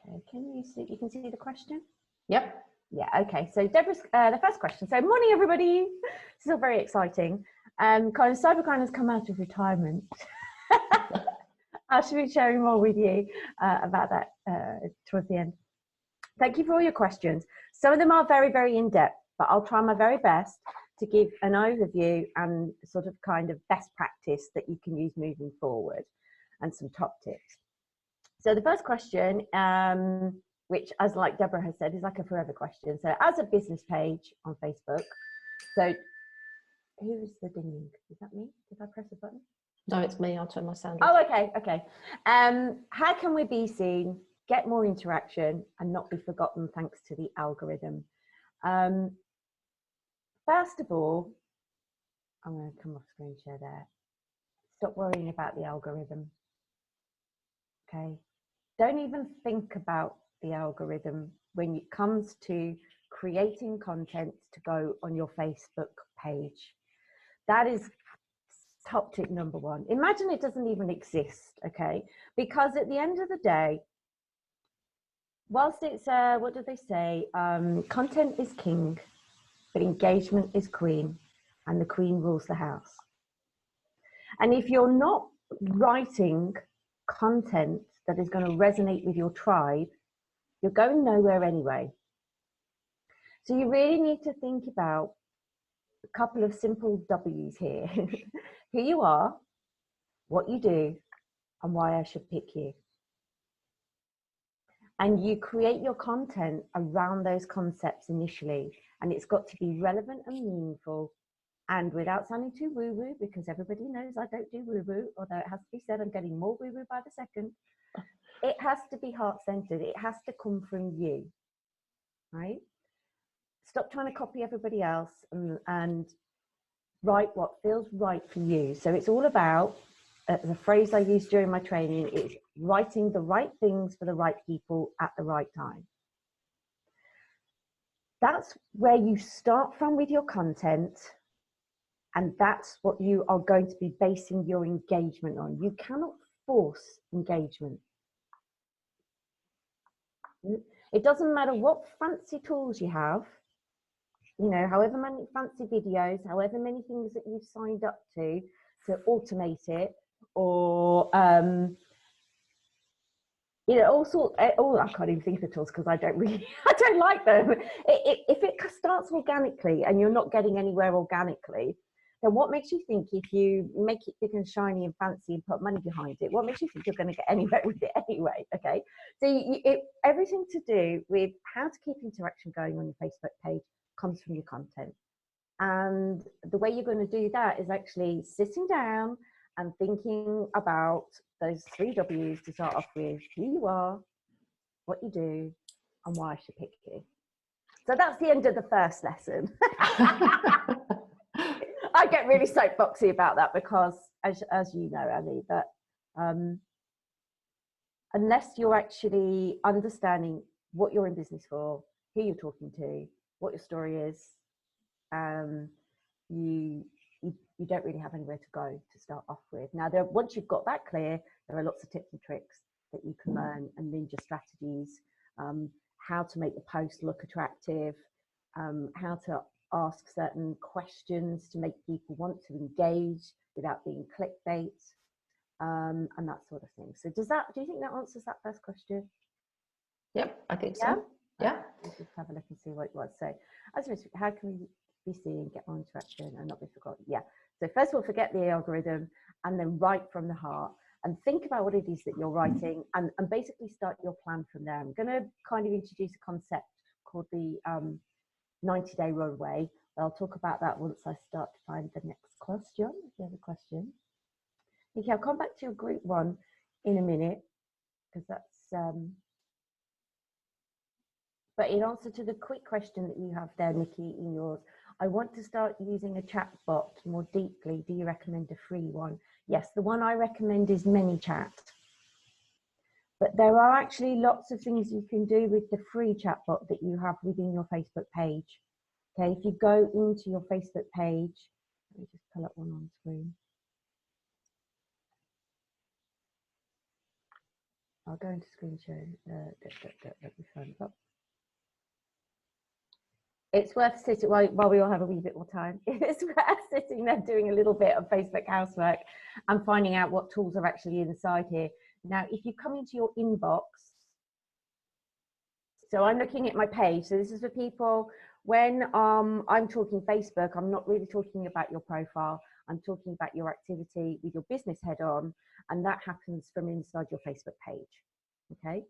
Okay, can you see, you can see the question? Yep. Yeah, okay. So Deborah's, the first question. So morning, everybody. This is all very exciting. Kind of cybergran has come out of retirement. I should be sharing more with you about that towards the end. Thank you for all your questions. Some of them are very, very in-depth, but I'll try my very best to give an overview and sort of kind of best practice that you can use moving forward and some top tips. So the first question, which, as like Deborah has said, is like a forever question. So as a business page on Facebook, so who is the dinging? Is that me? Did I press a button? No, it's me. I'll turn my sound off. Oh, okay, okay. How can we be seen, get more interaction, and not be forgotten thanks to the algorithm? First of all, I'm going to come off screen share there. Stop worrying about the algorithm. Okay. Don't even think about the algorithm when it comes to creating content to go on your Facebook page. That is top tip number one. Imagine it doesn't even exist, okay? Because at the end of the day, whilst it's, what do they say? Content is king, but engagement is queen, and the queen rules the house. And if you're not writing content that is going to resonate with your tribe, you're going nowhere anyway. So you really need to think about a couple of simple W's here. Who you are, what you do, and why I should pick you. And you create your content around those concepts initially, and it's got to be relevant and meaningful, and without sounding too woo-woo, because everybody knows I don't do woo-woo, although it has to be said I'm getting more woo-woo by the second. It has to be heart-centered. It has to come from you, right? Stop trying to copy everybody else and write what feels right for you. So it's all about, the phrase I used during my training is writing the right things for the right people at the right time. That's where you start from with your content, and that's what you are going to be basing your engagement on. You cannot force engagement. It doesn't matter what fancy tools you have, you know, however many fancy videos, however many things that you've signed up to automate it, or you know, all sorts. Oh, I can't even think of tools because I don't like them. If it starts organically and you're not getting anywhere organically, then what makes you think if you make it big and shiny and fancy and put money behind it, what makes you think you're going to get anywhere with it anyway? Okay, so everything to do with how to keep interaction going on your Facebook page comes from your content. And the way you're going to do that is actually sitting down and thinking about those 3 W's to start off with: who you are, what you do, and why I should pick you. So that's the end of the first lesson. I get really soapboxy about that because, as you know, Annie, that unless you're actually understanding what you're in business for, who you're talking to, what your story is, you don't really have anywhere to go to start off with. Now, once you've got that clear, there are lots of tips and tricks that you can learn, and ninja strategies, how to make the post look attractive, how to ask certain questions to make people want to engage without being clickbait, and that sort of thing. So do you think that answers that first question? Yep, I think so. Yeah. Let's just have a look and see what it was. So, how can we be seen, get more interaction, and not be forgotten? Yeah. So first of all, forget the algorithm, and then write from the heart, and think about what it is that you're writing, and basically start your plan from there. I'm going to kind of introduce a concept called the 90-day runway. I'll talk about that once I start to find the next question. If you have a question, okay, I'll come back to your group one in a minute, because that's but in answer to the quick question that you have there, Nikki, in yours, I want to start using a chat bot more deeply. Do you recommend a free one? Yes, the one I recommend is ManyChat. But there are actually lots of things you can do with the free chatbot that you have within your Facebook page. Okay, if you go into your Facebook page, let me just pull up one on screen. I'll go into screen share. Let me find it up. It's worth sitting while we all have a wee bit more time. It's worth sitting there doing a little bit of Facebook housework and finding out what tools are actually inside here. Now, if you come into your inbox, so I'm looking at my page. So this is for people when I'm talking Facebook, I'm not really talking about your profile. I'm talking about your activity with your business head on, and that happens from inside your Facebook page. Okay.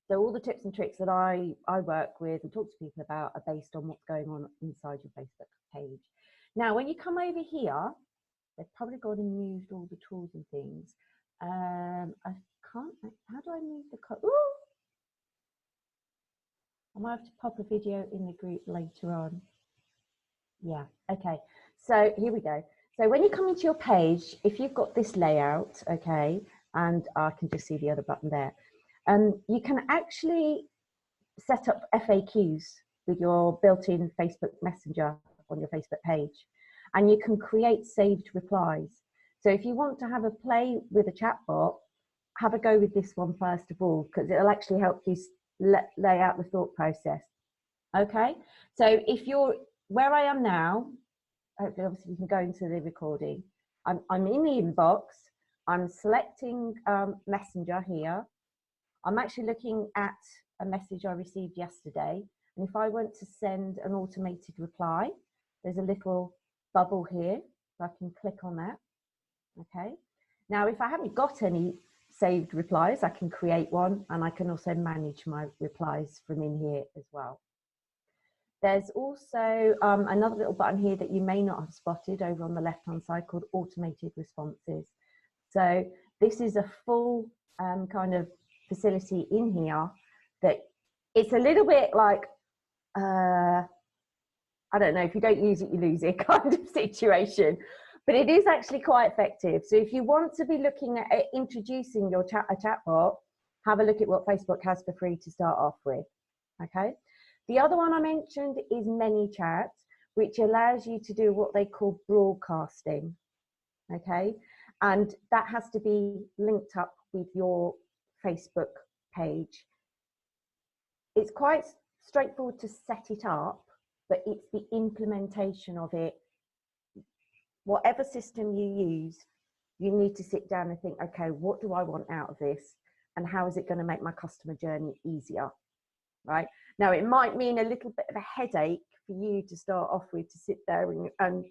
So all the tips and tricks that I work with and talk to people about are based on what's going on inside your Facebook page. Now, when you come over here, they've probably gone and moved all the tools and things. I can't, how do I move the code? I might have to pop a video in the group later on. Yeah, okay. So here we go. So when you come into your page, if you've got this layout, okay, and I can just see the other button there, you can actually set up FAQs with your built-in Facebook Messenger on your Facebook page, and you can create saved replies. So if you want to have a play with a chatbot, have a go with this one first of all, because it'll actually help you lay out the thought process. Okay, so if you're where I am now, hopefully obviously you can go into the recording. I'm in the inbox, I'm selecting Messenger here. I'm actually looking at a message I received yesterday, and if I want to send an automated reply, there's a little bubble here, so I can click on that. Okay, now if I haven't got any saved replies, I can create one, and I can also manage my replies from in here as well. There's also another little button here that you may not have spotted over on the left hand side called automated responses. So this is a full kind of facility in here that it's a little bit like I don't know, if you don't use it you lose it kind of situation, but it is actually quite effective. So if you want to be looking at introducing your a chatbot, have a look at what Facebook has for free to start off with. Okay, the other one I mentioned is ManyChat, which allows you to do what they call broadcasting. Okay, and that has to be linked up with your Facebook page. It's quite straightforward to set it up, but it's the implementation of it. Whatever system you use, you need to sit down and think, okay, what do I want out of this? And how is it going to make my customer journey easier? Right? Now, it might mean a little bit of a headache for you to start off with, to sit there and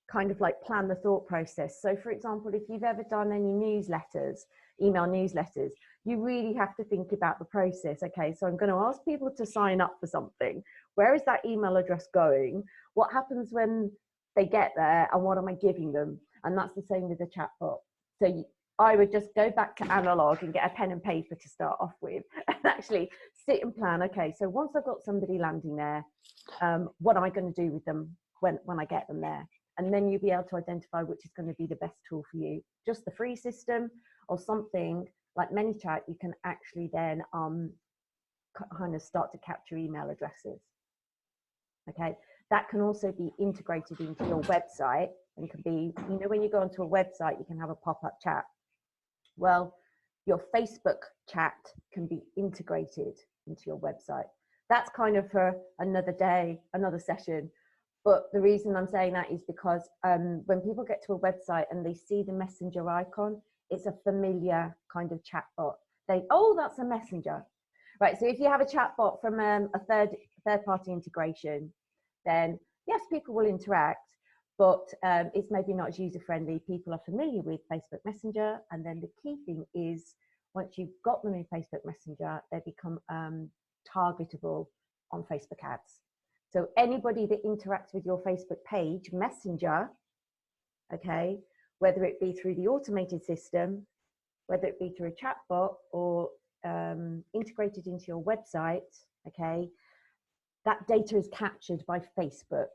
kind of like plan the thought process. So for example, if you've ever done any newsletters, email newsletters, you really have to think about the process. Okay, so I'm going to ask people to sign up for something. Where is that email address going? What happens when they get there, and what am I giving them? And that's the same with the chatbot. So I would just go back to analog and get a pen and paper to start off with, and actually sit and plan. Okay, so once I've got somebody landing there, what am I going to do with them when I get them there? And then you'll be able to identify which is going to be the best tool for you. Just the free system, or something like ManyChat, you can actually then kind of start to capture email addresses. Okay, that can also be integrated into your website, and can be, you know, when you go onto a website, you can have a pop-up chat. Well, your Facebook chat can be integrated into your website. That's kind of for another day, another session. But the reason I'm saying that is because when people get to a website and they see the messenger icon, it's a familiar kind of chatbot. Oh, that's a messenger. Right, so if you have a chatbot from a third-party integration, then yes, people will interact, but it's maybe not as user-friendly. People are familiar with Facebook Messenger, and then the key thing is once you've got them in Facebook Messenger, they become targetable on Facebook ads. So anybody that interacts with your Facebook page Messenger, okay, whether it be through the automated system, whether it be through a chatbot, or integrated into your website, okay, that data is captured by Facebook.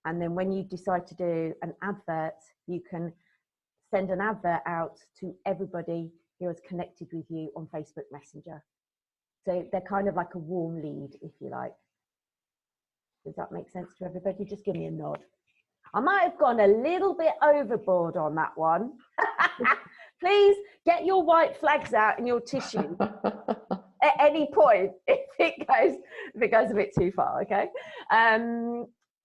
And then when you decide to do an advert, you can send an advert out to everybody who is connected with you on Facebook Messenger. So they're kind of like a warm lead, if you like. Does that make sense to everybody? Just give me a nod. I might have gone a little bit overboard on that one. please get your white flags out and your tissue at any point if it goes a bit too far. Okay.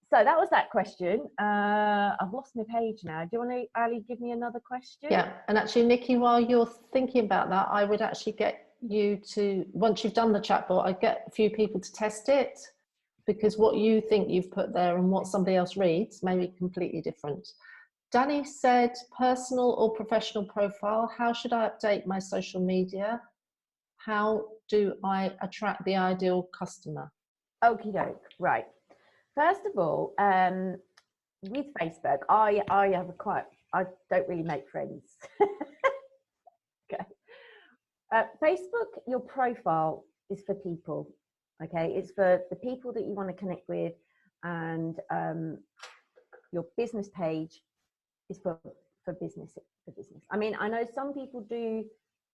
So that was that question. I've lost my page now. Do you want to, Ali, give me another question? Yeah, and actually, Nikki, while you're thinking about that, I would actually get you to, once you've done the chatbot, I'd get a few people to test it, because what you think you've put there and what somebody else reads may be completely different. Danny said, personal or professional profile, how should I update my social media? How do I attract the ideal customer? Okie doke, right. First of all, with Facebook, I don't really make friends. Okay. Facebook, your profile is for people. Okay, it's for the people that you want to connect with, and your business page is for business. I mean, I know some people do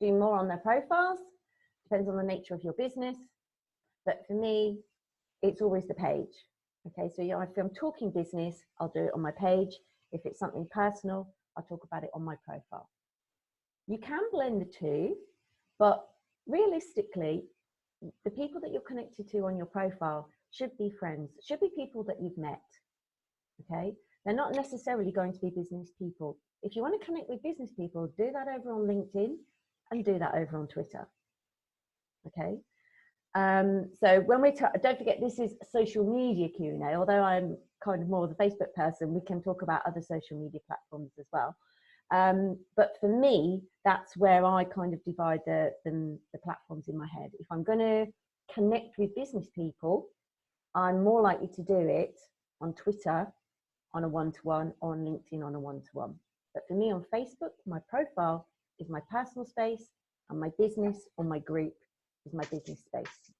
more on their profiles. Depends on the nature of your business, but for me, it's always the page. Okay, so if I'm talking business, I'll do it on my page. If it's something personal, I'll talk about it on my profile. You can blend the two, but realistically, the people that you're connected to on your profile should be friends, should be people that you've met. Okay, they're not necessarily going to be business people. If you want to connect with business people, do that over on LinkedIn and do that over on Twitter. Okay. So when don't forget, this is social media Q&A. Although I'm kind of more of a Facebook person, we can talk about other social media platforms as well. But for me, that's where I kind of divide the platforms in my head. If I'm going to connect with business people, I'm more likely to do it on Twitter on a one-to-one, or on LinkedIn on a one-to-one. But for me on Facebook, my profile is my personal space, and my business or my group is my business space.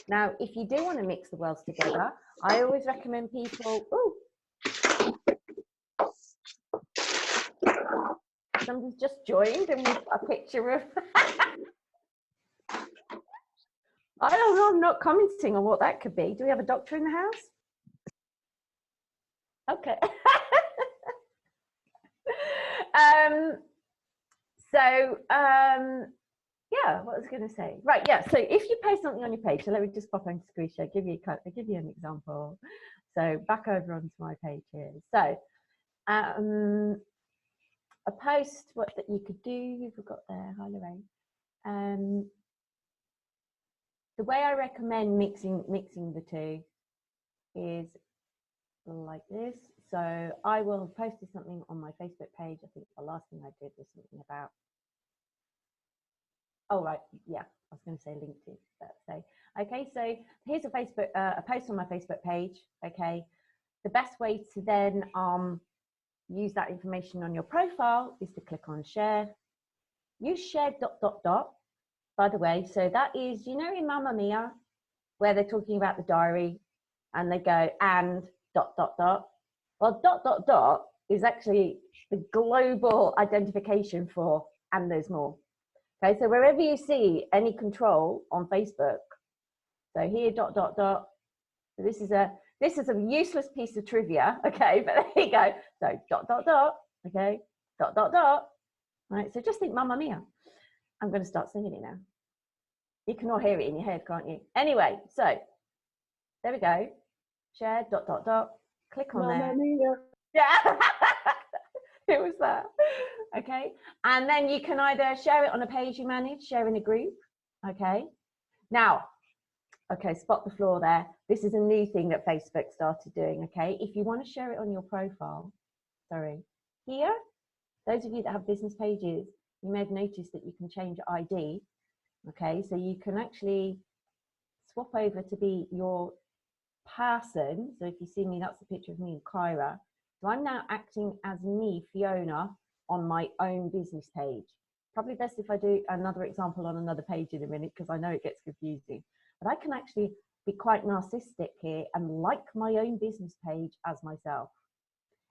Now, if you do want to mix the worlds together, I always recommend people, somebody's just joined and we've got a picture of, I don't know, I'm not commenting on what that could be. Do we have a doctor in the house? Okay. Yeah, what was I going to say? Right, yeah. So if you post something on your page, so let me just pop onto screen share, give you an example. So back over onto my page here. So a post, what that you could do, you've got there. Hi, Lorraine. The way I recommend mixing the two is like this. So I will have posted something on my Facebook page. I think the last thing I did was something about, oh right, yeah, I was going to say LinkedIn. So okay, so here's a Facebook a post on my Facebook page. Okay, the best way to then use that information on your profile is to click on share. Use share ... By the way, so that is, you know, in Mamma Mia, where they're talking about the diary, and they go and ... Well, ... is actually the global identification for and there's more. Okay, so wherever you see any control on Facebook, so here ... So this is a useless piece of trivia, okay, but there you go. So ... okay, ... Right, so just think Mamma Mia. I'm going to start singing it now. You can all hear it in your head, can't you? Anyway, so there we go. Share ... Click on Mamma there. Mia. Yeah, it was that. Okay, and then you can either share it on a page you manage, share in a group. Okay, now, okay, spot the floor there. This is a new thing that Facebook started doing. Okay, if you want to share it on your profile, here, those of you that have business pages, you may have noticed that you can change ID. Okay, so you can actually swap over to be your person. So if you see me, that's a picture of me and Kyra. So I'm now acting as me, Fiona, on my own business page. Probably best if I do another example on another page in a minute, because I know it gets confusing. But I can actually be quite narcissistic here and like my own business page as myself.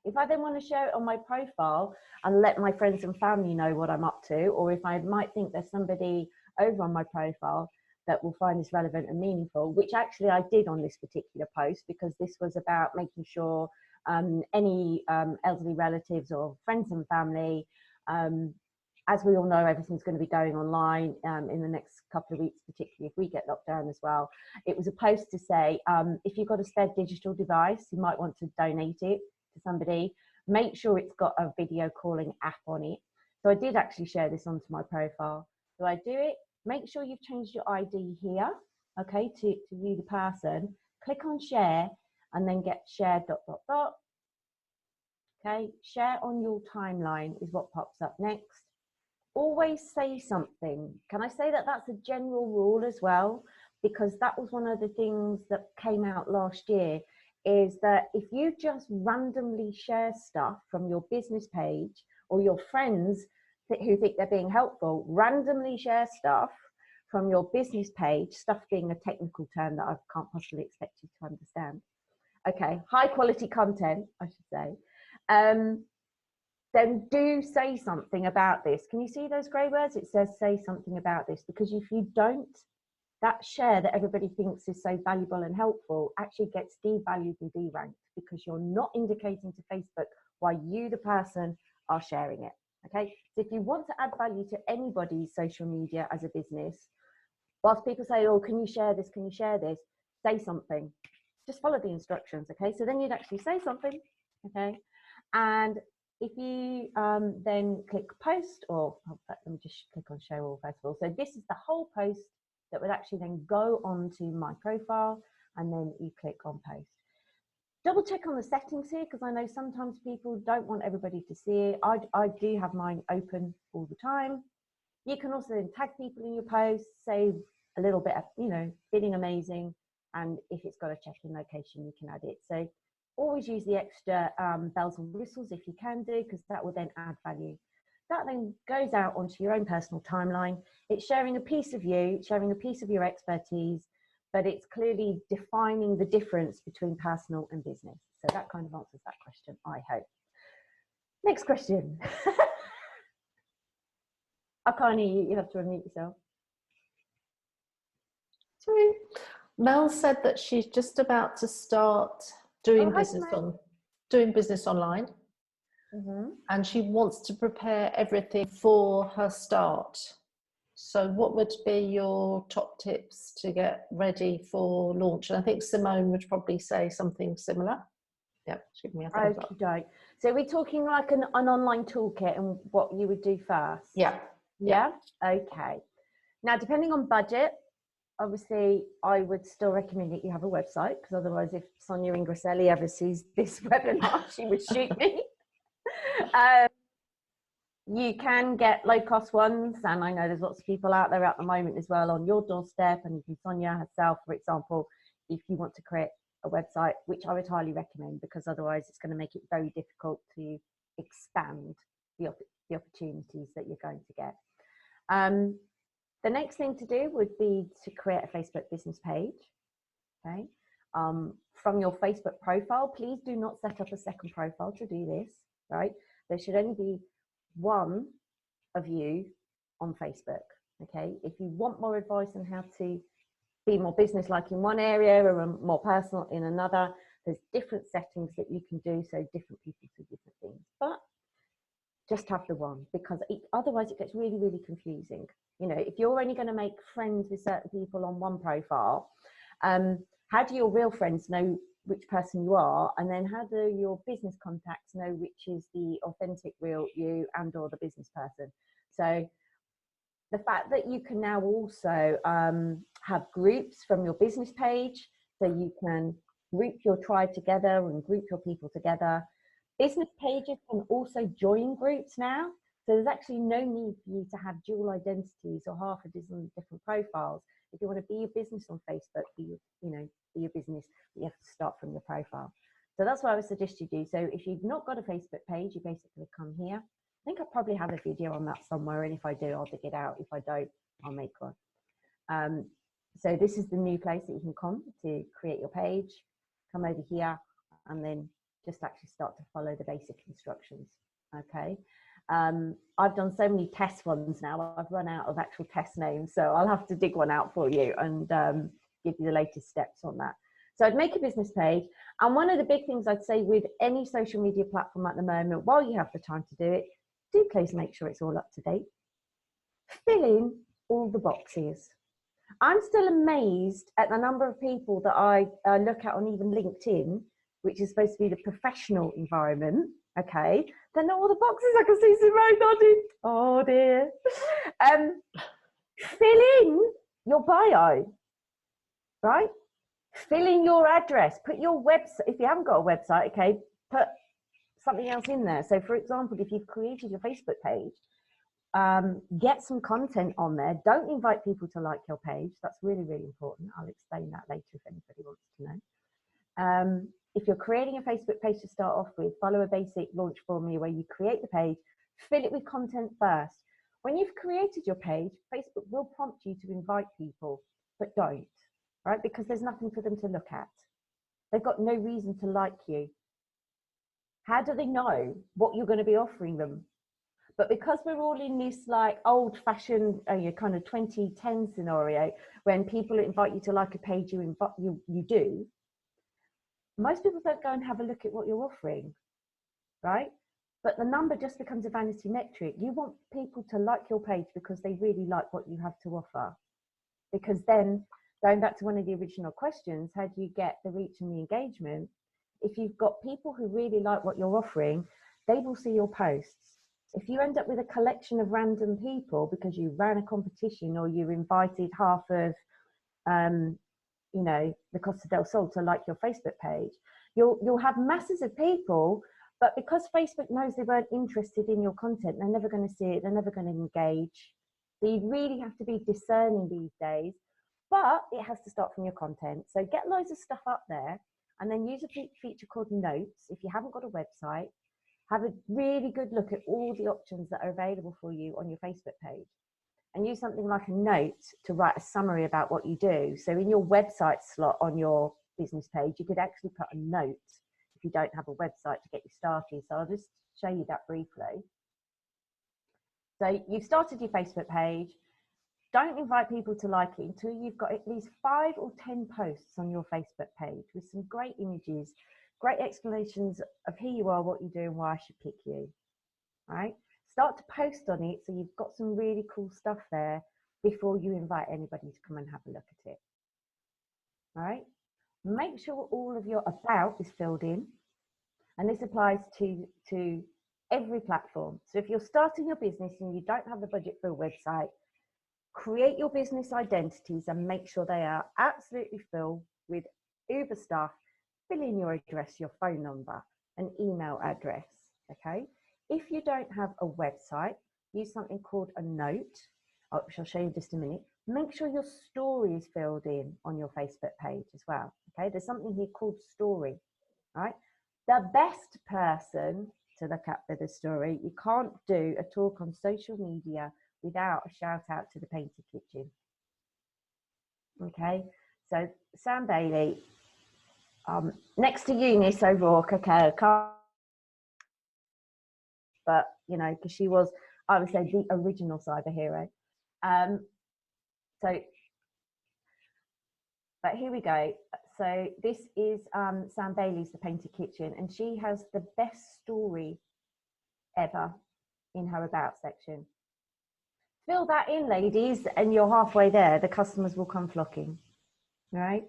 If I then want to share it on my profile and let my friends and family know what I'm up to, or if I might think there's somebody over on my profile that will find this relevant and meaningful, which actually I did on this particular post, because this was about making sure any elderly relatives or friends and family as we all know, everything's going to be going online in the next couple of weeks, particularly if we get locked down as well. It was a post to say, if you've got a spare digital device, you might want to donate it to somebody. Make sure it's got a video calling app on it. So I did actually share this onto my profile. So I do it. Make sure you've changed your ID here, okay, to you, the person. Click on share and then get share ... Okay, share on your timeline is what pops up next. Always say something. Can I say that that's a general rule as well? Because that was one of the things that came out last year, is that if you just randomly share stuff from your business page, or your friends who think they're being helpful, randomly share stuff from your business page, stuff being a technical term that I can't possibly expect you to understand. Okay, high quality content, I should say. Then do say something about this. Can you see those grey words? It says say something about this, because if you don't, that share that everybody thinks is so valuable and helpful actually gets devalued and deranked, because you're not indicating to Facebook why you, the person, are sharing it. Okay, so if you want to add value to anybody's social media as a business, whilst people say, oh, can you share this? Can you share this? Say something. Just follow the instructions. Okay, so then you'd actually say something. Okay, and if you then click post, or let me just click on show all first of all. So this is the whole post that would actually then go onto my profile, and then you click on post. Double check on the settings here, because I know sometimes people don't want everybody to see it. I do have mine open all the time. You can also then tag people in your posts, say a little bit of, you know, feeling amazing, and if it's got a check-in location, you can add it. So always use the extra bells and whistles if you can do, because that will then add value. That then goes out onto your own personal timeline. It's sharing a piece of you, sharing a piece of your expertise, but it's clearly defining the difference between personal and business. So that kind of answers that question, I hope. Next question. I can't hear you, you have to unmute yourself. Sorry. Mel said that she's just about to start doing business online. Mm-hmm. And she wants to prepare everything for her start. So what would be your top tips to get ready for launch? And I think Simone would probably say something similar. Yep, give me a thumbs up. Okay. So we're talking like an online toolkit and what you would do first? Yeah. Yeah? Okay. Now, depending on budget, obviously, I would still recommend that you have a website, because otherwise, if Sonia Ingrasselli ever sees this webinar, she would shoot me. You can get low-cost ones, and I know there's lots of people out there at the moment as well on your doorstep, and even Sonia herself, for example, if you want to create a website, which I would highly recommend, because otherwise it's going to make it very difficult to expand the opportunities that you're going to get. The next thing to do would be to create a Facebook business page. Okay. From your Facebook profile, please do not set up a second profile to do this, right? There should only be one of you on Facebook. Okay. If you want more advice on how to be more business-like in one area or more personal in another, there's different settings that you can do, so different people do different things. But just have the one, because otherwise it gets really, really confusing. You know, if you're only going to make friends with certain people on one profile, how do your real friends know which person you are? And then how do your business contacts know which is the authentic real you and or the business person? So the fact that you can now also have groups from your business page, so you can group your tribe together and group your people together. Business pages can also join groups now. So there's actually no need for you to have dual identities or half a dozen different profiles. If you want to be your business on Facebook, be your business, you have to start from your profile. So that's what I would suggest you do. So if you've not got a Facebook page, you basically come here. I think I probably have a video on that somewhere, and if I do, I'll dig it out. If I don't, I'll make one. So this is the new place that you can come to create your page. Come over here, and then just actually start to follow the basic instructions. Okay. I've done so many test ones now, I've run out of actual test names, so I'll have to dig one out for you and give you the latest steps on that. So I'd make a business page, and one of the big things I'd say with any social media platform at the moment, while you have the time to do it, do please make sure it's all up to date. fill in all the boxes. I'm still amazed at the number of people that I look at on even LinkedIn, which is supposed to be the professional environment. Okay, then all the boxes. I can see Simone nodding. Oh dear. Fill in your bio, right? Fill in your address. Put your website. If you haven't got a website, okay, put something else in there. So, for example, if you've created your Facebook page, get some content on there. Don't invite people to like your page. That's really, really important. I'll explain that later if anybody wants to know. If you're creating a Facebook page to start off with, follow a basic launch formula where you create the page, fill it with content first. When you've created your page, Facebook will prompt you to invite people, but don't, right? Because there's nothing for them to look at. They've got no reason to like you. How do they know what you're going to be offering them? But because we're all in this like old-fashioned kind of 2010 scenario, when people invite you to like a page, you do. Most people don't go and have a look at what you're offering, right? But the number just becomes a vanity metric. You want people to like your page because they really like what you have to offer. Because then, going back to one of the original questions, how do you get the reach and the engagement? If you've got people who really like what you're offering, they will see your posts. If you end up with a collection of random people because you ran a competition or you invited half of, the Costa del Sol to like your Facebook page, you'll have masses of people, but because Facebook knows they weren't interested in your content, they're never going to see it, they're never going to engage. So you really have to be discerning these days, but it has to start from your content. So get loads of stuff up there and then use a feature called Notes. If you haven't got a website, have a really good look at all the options that are available for you on your Facebook page. And use something like a note to write a summary about what you do. So in your website slot on your business page, you could actually put a note if you don't have a website to get you started. So I'll just show you that briefly. So you've started your Facebook page. Don't invite people to like it until you've got at least 5 or 10 posts on your Facebook page with some great images, great explanations of who you are, what you do, and why I should pick you, right? Start to post on it so you've got some really cool stuff there before you invite anybody to come and have a look at it. All right? Make sure all of your about is filled in, and this applies to every platform. So if you're starting your business and you don't have the budget for a website, create your business identities and make sure they are absolutely filled with Uber stuff. Fill in your address, your phone number, an email address, okay? If you don't have a website, use something called a note, which I'll show you in just a minute. Make sure your story is filled in on your Facebook page as well, okay? There's something here called story, right? The best person to look at for the story, you can't do a talk on social media without a shout out to the Painted Kitchen, okay? So Sam Bailey, next to Eunice O'Rourke, okay, but because she was, I would say, the original cyber hero. But here we go. So this is Sam Bailey's The Painted Kitchen, and she has the best story ever in her about section. Fill that in, ladies, and you're halfway there. The customers will come flocking, right?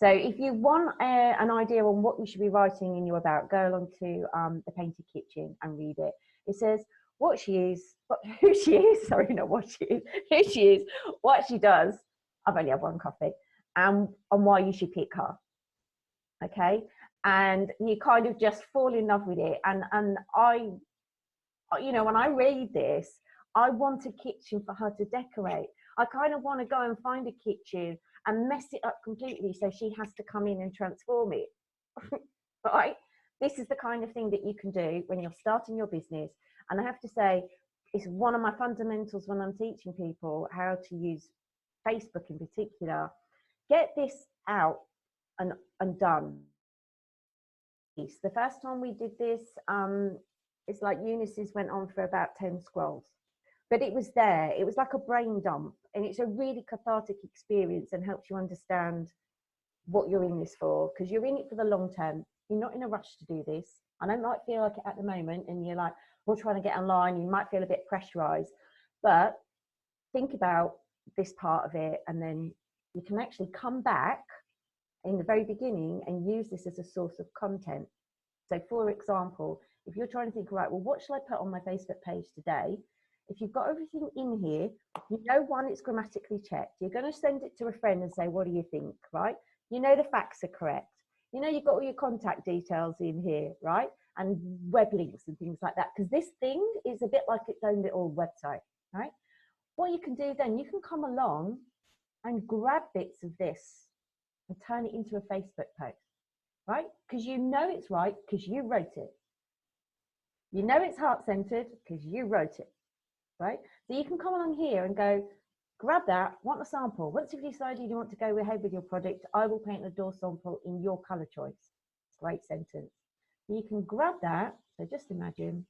So if you want an idea on what you should be writing in your about, go along to The Painted Kitchen and read it. It says what she is, who she is, sorry, not what she is, who she is, what she does. I've only had one coffee, and why you should pick her, okay? And you kind of just fall in love with it. And I, when I read this, I want a kitchen for her to decorate. I kind of want to go and find a kitchen and mess it up completely so she has to come in and transform it, right? This is the kind of thing that you can do when you're starting your business. And I have to say, it's one of my fundamentals when I'm teaching people how to use Facebook in particular. Get this out and done. The first time we did this, it's like Eunice's went on for about 10 scrolls. But it was there. It was like a brain dump. And it's a really cathartic experience and helps you understand what you're in this for. Because you're in it for the long term. You're not in a rush to do this. And I might feel like it at the moment. And you're like, we're trying to get online. You might feel a bit pressurized. But think about this part of it, and then you can actually come back in the very beginning and use this as a source of content. So for example, if you're trying to think, right, well, what shall I put on my Facebook page today? If you've got everything in here, you know, one, it's grammatically checked. You're going to send it to a friend and say, what do you think, right? You know the facts are correct. You know, you've got all your contact details in here, right? And web links and things like that, because this thing is a bit like its own little website, right? What you can do then, you can come along and grab bits of this and turn it into a Facebook post, right? Because you know it's right because you wrote it. You know it's heart-centered because you wrote it, right? So you can come along here and go, grab that, want a sample. Once you've decided you want to go ahead with your project, I will paint a door sample in your color choice. Great sentence. So you can grab that. So just imagine.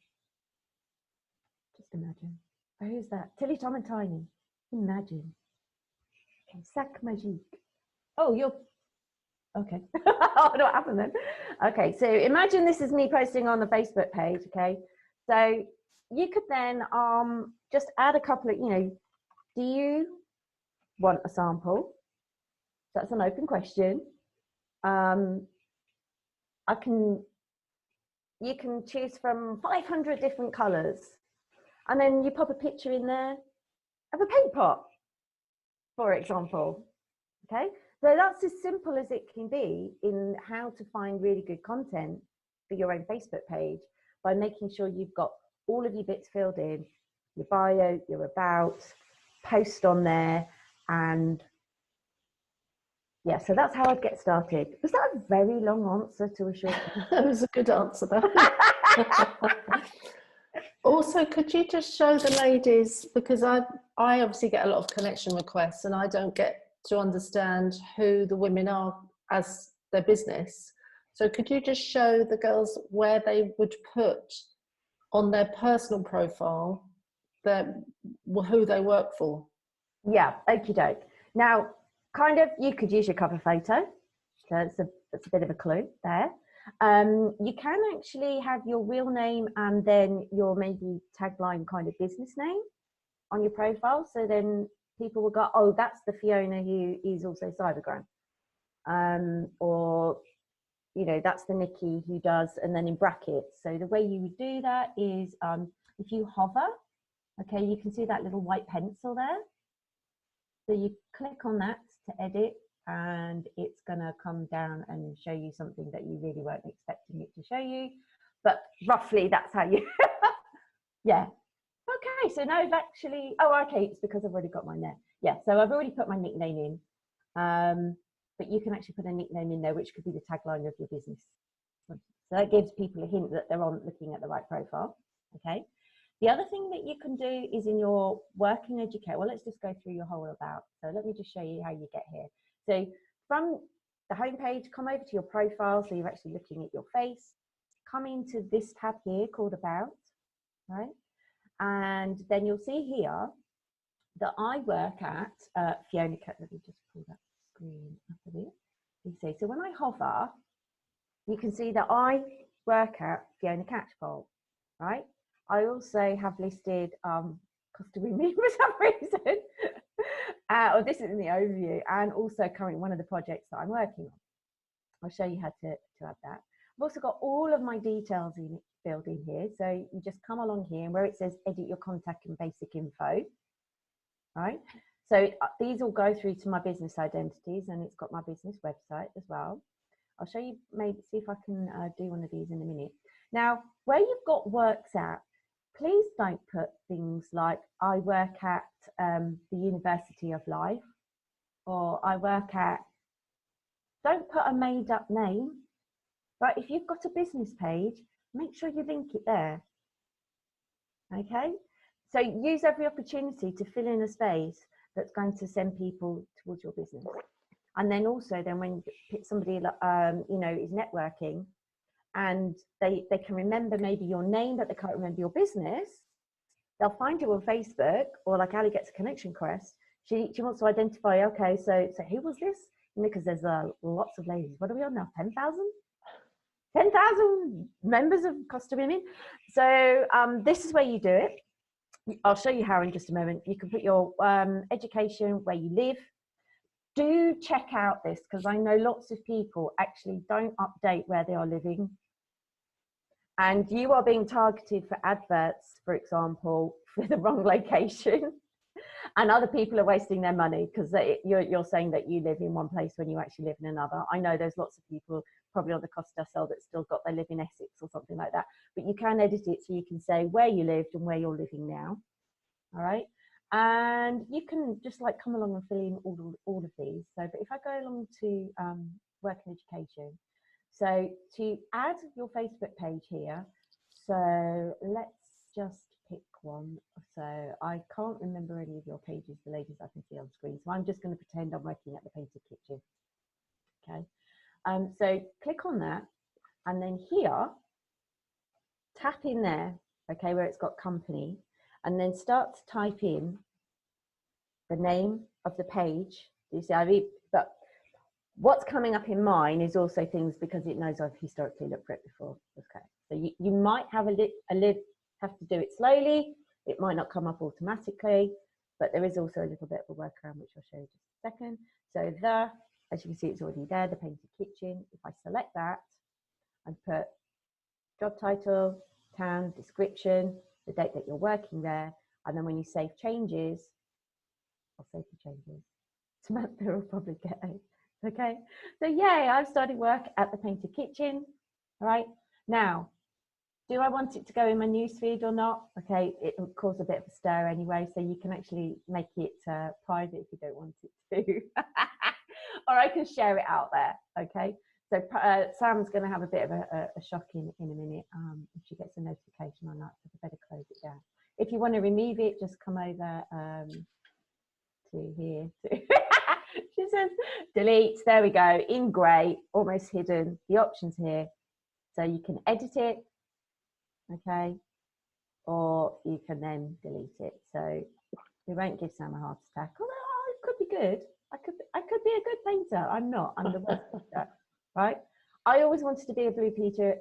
Oh, who's that? Tilly, Tom and Tiny. Imagine. Sac magique. Oh, you're, okay. I don't know what happened then. Okay, so imagine this is me posting on the Facebook page, okay? So you could then just add a couple of, you know, do you want a sample? That's an open question. You can choose from 500 different colors, and then you pop a picture in there of a paint pot, for example. Okay, so that's as simple as it can be in how to find really good content for your own Facebook page, by making sure you've got all of your bits filled in, your bio, your about, post on there, and yeah, so that's how I'd get started. Was that a very long answer to a short question? That was a good answer, though. Also, could you just show the ladies, because I obviously get a lot of connection requests and I don't get to understand who the women are as their business. So could you just show the girls where they would put on their personal profile who they work for? Yeah, okie doke. Now, kind of, you could use your cover photo. So that's a bit of a clue there. You can actually have your real name and then your maybe tagline kind of business name on your profile. So then people will go, oh, that's the Fiona who is also Cybergran. Or, you know, that's the Nikki who does, and then in brackets. So the way you would do that is if you hover, okay, you can see that little white pencil there. So you click on that to edit, and it's going to come down and show you something that you really weren't expecting it to show you. But roughly that's how you, yeah. Okay, so now I've actually, oh, okay, it's because I've already got mine there. Yeah, so I've already put my nickname in. But you can actually put a nickname in there, which could be the tagline of your business. So that gives people a hint that they're looking at the right profile, okay? The other thing that you can do is in your working educate. Well, let's just go through your whole about. So let me just show you how you get here. So from the home page, come over to your profile. So you're actually looking at your face. Come into this tab here called About, right? And then you'll see here that I work at Fiona Catchpowle. Let me just pull that screen up a bit. You see, so when I hover, you can see that I work at Fiona Catchpowle, right? I also have listed Costa for some reason. Or this is in the overview, and also currently one of the projects that I'm working on. I'll show you how to add that. I've also got all of my details filled in here. So you just come along here, and where it says edit your contact and basic info, right? So these all go through to my business identities, and it's got my business website as well. I'll show you, maybe see if I can do one of these in a minute. Now, where you've got works at, please don't put things like I work at the University of Life, or I work at, don't put a made up name, right? If you've got a business page, make sure you link it there, okay? So use every opportunity to fill in a space that's going to send people towards your business. And then also then when somebody you know, is networking, and they can remember maybe your name, but they can't remember your business, they'll find you on Facebook, or like Ali gets a connection request. She wants to identify, okay, so who was this? You know, because there's lots of ladies. What are we on now? 10,000? 10,000 members of Costa Women. So this is where you do it. I'll show you how in just a moment. You can put your education, where you live. Do check out this, because I know lots of people actually don't update where they are living. And you are being targeted for adverts, for example, for the wrong location. And other people are wasting their money because you're saying that you live in one place when you actually live in another. I know there's lots of people probably on the Costa that still got they live in Essex or something like that. But you can edit it so you can say where you lived and where you're living now. All right. And you can just like come along and fill in all of these. So, but if I go along to work and education, so to add your Facebook page here, so let's just pick one. So I can't remember any of your pages, the ladies I can see on screen. So I'm just going to pretend I'm working at the Painted Kitchen. Okay. So click on that, and then here, tap in there, okay, where it's got company, and then start to type in the name of the page. You see, but what's coming up in mine is also things because it knows I've historically looked for it before. Okay, so you might have have to do it slowly. It might not come up automatically, but there is also a little bit of a workaround, which I'll show you in just a second. So as you can see, it's already there, the Painted Kitchen. If I select that and put job title, town, description, the date that you're working there, and then when you save changes, I'll save the changes. Samantha will probably get it. Okay, so yay, I've started work at the Painted Kitchen. All right, now, do I want it to go in my newsfeed or not? Okay, it will cause a bit of a stir anyway, so you can actually make it private if you don't want it to. Or I can share it out there, okay? So Sam's going to have a bit of a shock in a minute if she gets a notification on that, so I better close it down. If you want to remove it, just come over to here. She says delete, there we go, in grey, almost hidden, the options here. So you can edit it, okay, or you can then delete it. So we won't give Sam a heart attack. Although it could be good. I could be a good painter. I'm not. I'm the worst painter, right? I always wanted to be a Blue Peter.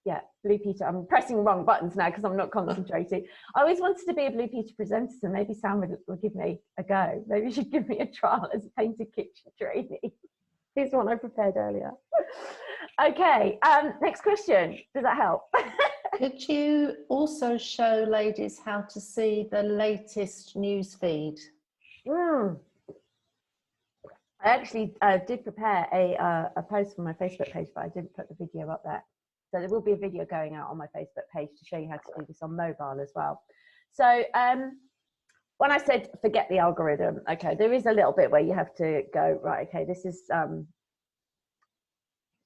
Yeah, Blue Peter. I'm pressing wrong buttons now because I'm not concentrating. I always wanted to be a Blue Peter presenter, so maybe Sam would give me a go. Maybe she'd give me a trial as a Painted Kitchen trainee. Here's one I prepared earlier. Okay, next question. Does that help? Could you also show ladies how to see the latest news feed? I actually did prepare a post for my Facebook page, but I didn't put the video up there. So there will be a video going out on my Facebook page to show you how to do this on mobile as well. So when I said forget the algorithm, okay, there is a little bit where you have to go, right, okay, this is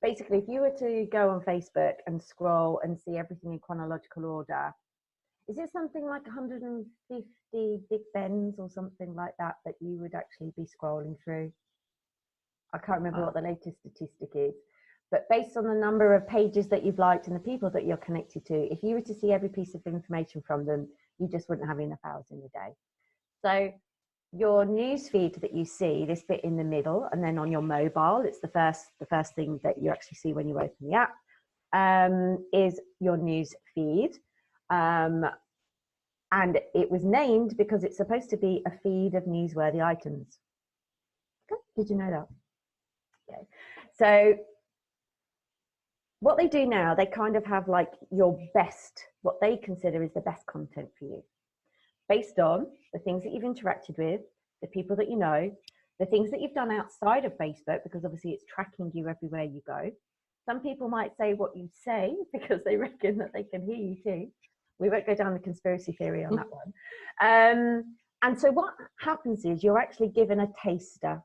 basically if you were to go on Facebook and scroll and see everything in chronological order, is it something like 150 Big Bens or something like that that you would actually be scrolling through? I can't remember what the latest statistic is, but based on the number of pages that you've liked and the people that you're connected to, if you were to see every piece of information from them, you just wouldn't have enough hours in the day. So your news feed that you see, this bit in the middle, and then on your mobile, it's the first thing that you actually see when you open the app, is your news feed. And it was named because it's supposed to be a feed of newsworthy items. Okay. Did you know that? Okay. So what they do now, they kind of have like your best, what they consider is the best content for you, based on the things that you've interacted with, the people that you know, the things that you've done outside of Facebook, because obviously it's tracking you everywhere you go. Some people might say what you say because they reckon that they can hear you too. We won't go down the conspiracy theory on that one. And so what happens is you're actually given a taster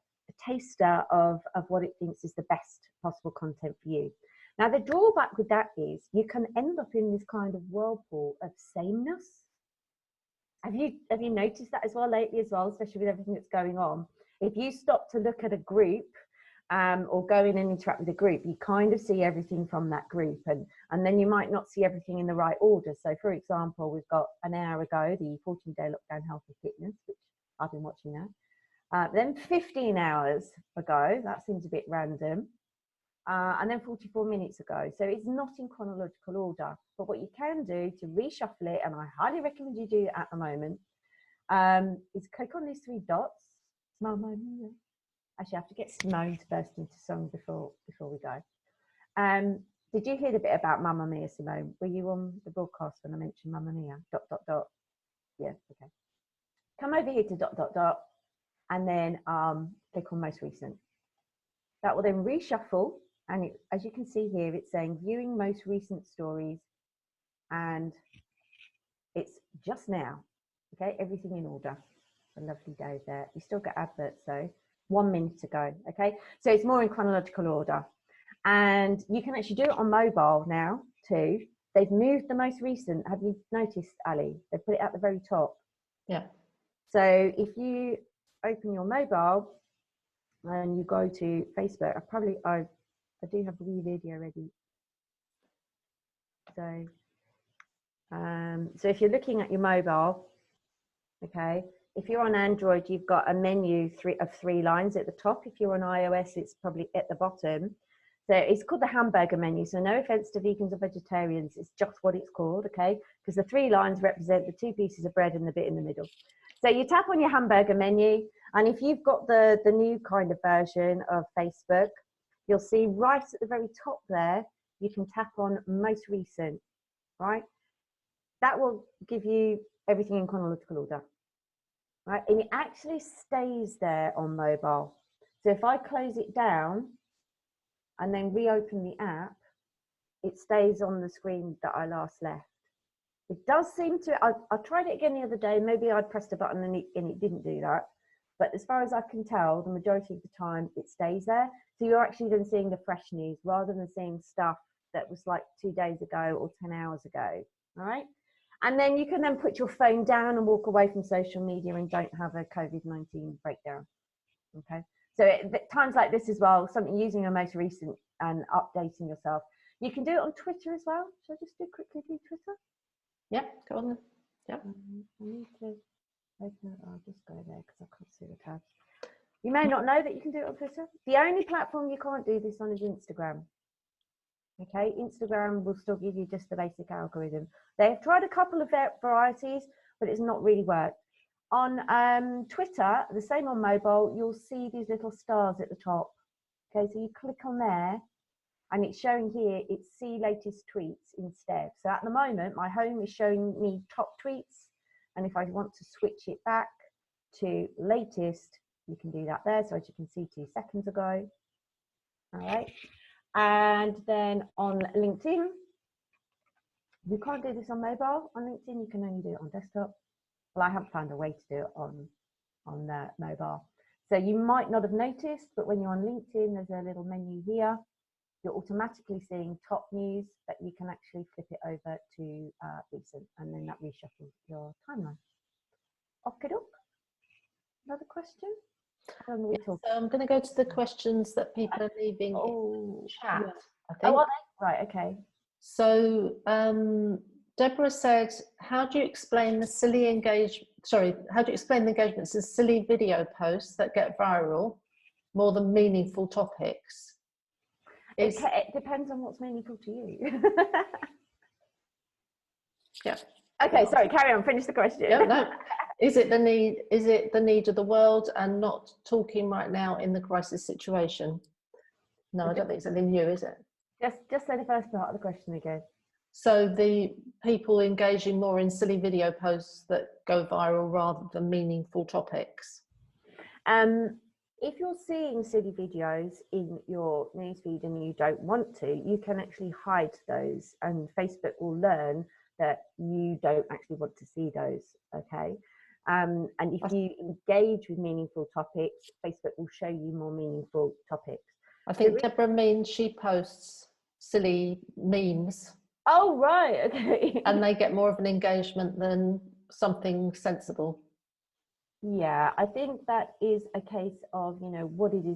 of what it thinks is the best possible content for you. Now, the drawback with that is you can end up in this kind of whirlpool of sameness. Have you noticed that as well lately as well, especially with everything that's going on? If you stop to look at a group or go in and interact with a group, you kind of see everything from that group, and then you might not see everything in the right order. So, for example, we've got an hour ago, the 14-day lockdown health and fitness, which I've been watching now. Then 15 hours ago, that seems a bit random, and then 44 minutes ago. So it's not in chronological order. But what you can do to reshuffle it, and I highly recommend you do it at the moment, is click on these three dots. Mamma Mia. Actually, I have to get Simone to burst into song before we go. Did you hear the bit about Mamma Mia, Simone? Were you on the broadcast when I mentioned Mamma Mia? ... Yeah, okay. Come over here to ... and then click on most recent. That will then reshuffle, and as you can see here, it's saying viewing most recent stories, and it's just now. Okay, everything in order. A lovely day there. You still get adverts though. 1 minute to go. Okay, so it's more in chronological order, and you can actually do it on mobile now too. They've moved the most recent. Have you noticed, Ali? They put it at the very top. Yeah. So if you open your mobile and you go to Facebook, I do have a wee video ready. So, so if you're looking at your mobile, okay, if you're on Android, you've got a menu of three lines at the top. If you're on iOS, it's probably at the bottom. So it's called the hamburger menu. So no offense to vegans or vegetarians, it's just what it's called, okay? Because the three lines represent the two pieces of bread and the bit in the middle. So you tap on your hamburger menu, and if you've got the new kind of version of Facebook, you'll see right at the very top there, you can tap on most recent, right? That will give you everything in chronological order, right? And it actually stays there on mobile. So if I close it down and then reopen the app, it stays on the screen that I last left. It does seem to, I tried it again the other day, maybe I'd pressed a button and it didn't do that. But as far as I can tell, the majority of the time it stays there. So you're actually then seeing the fresh news rather than seeing stuff that was like 2 days ago or 10 hours ago, all right? And then you can then put your phone down and walk away from social media and don't have a COVID-19 breakdown, okay? So at times like this as well, something using your most recent and updating yourself. You can do it on Twitter as well. Shall I just quickly do Twitter? Yeah, go on then. Yep. I need to open it. I'll just go there because I can't see the tabs. You may not know that you can do it on Twitter. The only platform you can't do this on is Instagram. Okay, Instagram will still give you just the basic algorithm. They've tried a couple of varieties, but it's not really worked. On Twitter, the same on mobile, you'll see these little stars at the top. Okay, so you click on there, and it's showing here, it's see latest tweets instead. So at the moment, my home is showing me top tweets. And if I want to switch it back to latest, you can do that there. So as you can see 2 seconds ago. All right. And then on LinkedIn, you can't do this on mobile. On LinkedIn, you can only do it on desktop. Well, I haven't found a way to do it on the mobile. So you might not have noticed, but when you're on LinkedIn, there's a little menu here. You're automatically seeing top news, but you can actually flip it over to recent, and then that reshuffles your timeline. Okey-doke. Another question? Yes, so I'm going to go to the questions that people are leaving in chat, yeah. I think. Oh, are they? Right, okay. So Deborah said, how do you explain the engagements in silly video posts that get viral more than meaningful topics? It depends on what's meaningful to you. Yeah. Okay, sorry, carry on, finish the question. Yeah, no. Is it the need of the world and not talking right now in the crisis situation? No, I don't think it's anything new, is it? Just say the first part of the question again. So the people engaging more in silly video posts that go viral rather than meaningful topics. If you're seeing silly videos in your newsfeed and you don't want to, you can actually hide those, and Facebook will learn that you don't actually want to see those, okay? And if you engage with meaningful topics, Facebook will show you more meaningful topics. I think Deborah means she posts silly memes. Oh, right, okay. And they get more of an engagement than something sensible. Yeah, I think that is a case of, you know, what is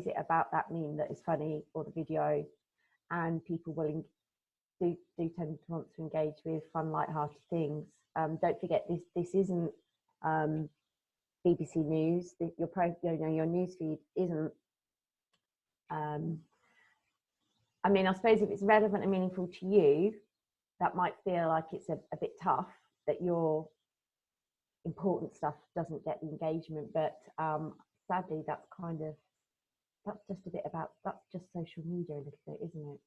it about that meme that is funny, or the video, and people will do tend to want to engage with fun, light-hearted things. Don't forget, this isn't BBC News. Your newsfeed isn't I mean, I suppose if it's relevant and meaningful to you, that might feel like it's a bit tough that your important stuff doesn't get the engagement. But sadly, that's just a bit about, that's just social media a little bit, isn't it?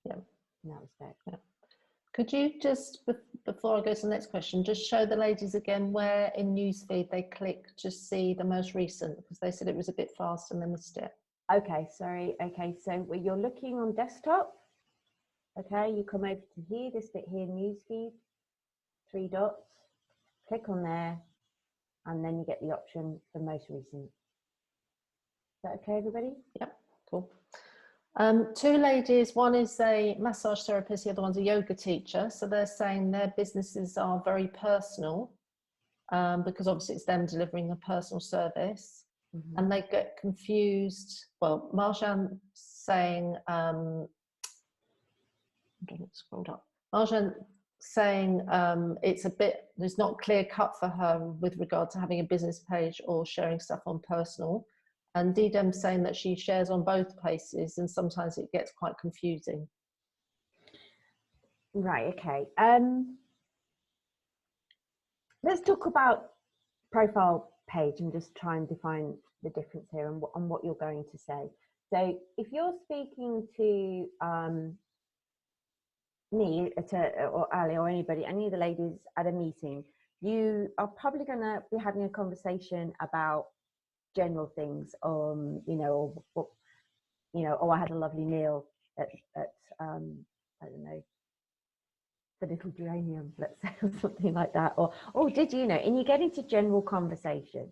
Yeah. In that respect. Yeah. Could you just, before I go to the next question, just show the ladies again where in newsfeed they click to see the most recent, because they said it was a bit fast and they missed it. Okay, sorry. Okay, so where you're looking on desktop, okay, you come over to here, this bit here, newsfeed, 3 dots, click on there, and then you get the option for most recent. Is that okay, everybody? Yep, cool. 2 ladies, one is a massage therapist, the other one's a yoga teacher. So they're saying their businesses are very personal because obviously it's them delivering a personal service. And they get confused. Well, Marjan saying, I don't know, scrolled up. Marjan saying it's a bit, it's not clear cut for her with regard to having a business page or sharing stuff on personal. And Didem saying that she shares on both places and sometimes it gets quite confusing. Right, okay. Let's talk about profile page and just try and define the difference here and what you're going to say. So if you're speaking to me or Ali or anybody, any of the ladies at a meeting, you are probably going to be having a conversation about general things, you know, or you know, oh, I had a lovely meal at I don't know, the Little Geranium, let's say, or something like that, or oh, did you know? And you get into general conversation.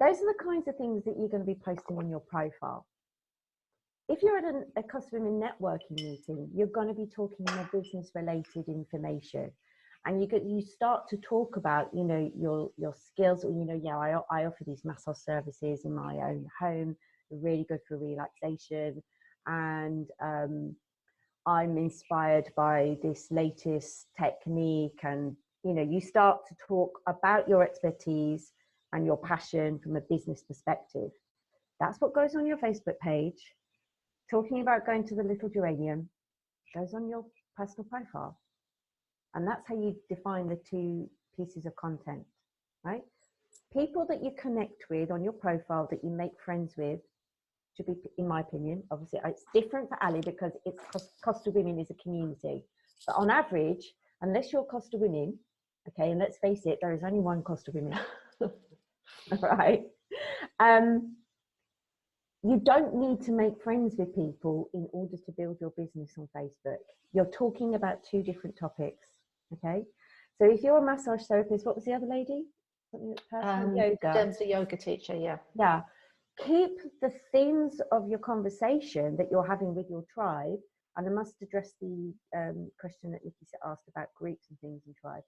Those are the kinds of things that you're going to be posting on your profile. If you're at a Costa Women networking meeting, you're going to be talking more business-related information, and you start to talk about, you know, your skills, or, you know, yeah, I offer these massage services in my own home. They're really good for relaxation, and I'm inspired by this latest technique. And, you know, you start to talk about your expertise and your passion from a business perspective. That's what goes on your Facebook page. Talking about going to the Little Geranium goes on your personal profile. And that's how you define the 2 pieces of content, right? People that you connect with on your profile, that you make friends with, should be, in my opinion, obviously it's different for Ali because it's Costa Women is a community. But on average, unless you're Costa Women, okay, and let's face it, there is only one Costa Women, right? You don't need to make friends with people in order to build your business on Facebook. You're talking about 2 different topics, okay? So if you're a massage therapist, what was the other lady? Something that's personal yoga. Dem's a yoga teacher, yeah. Yeah. Keep the themes of your conversation that you're having with your tribe, and I must address the question that Nikki asked about groups and things in tribe,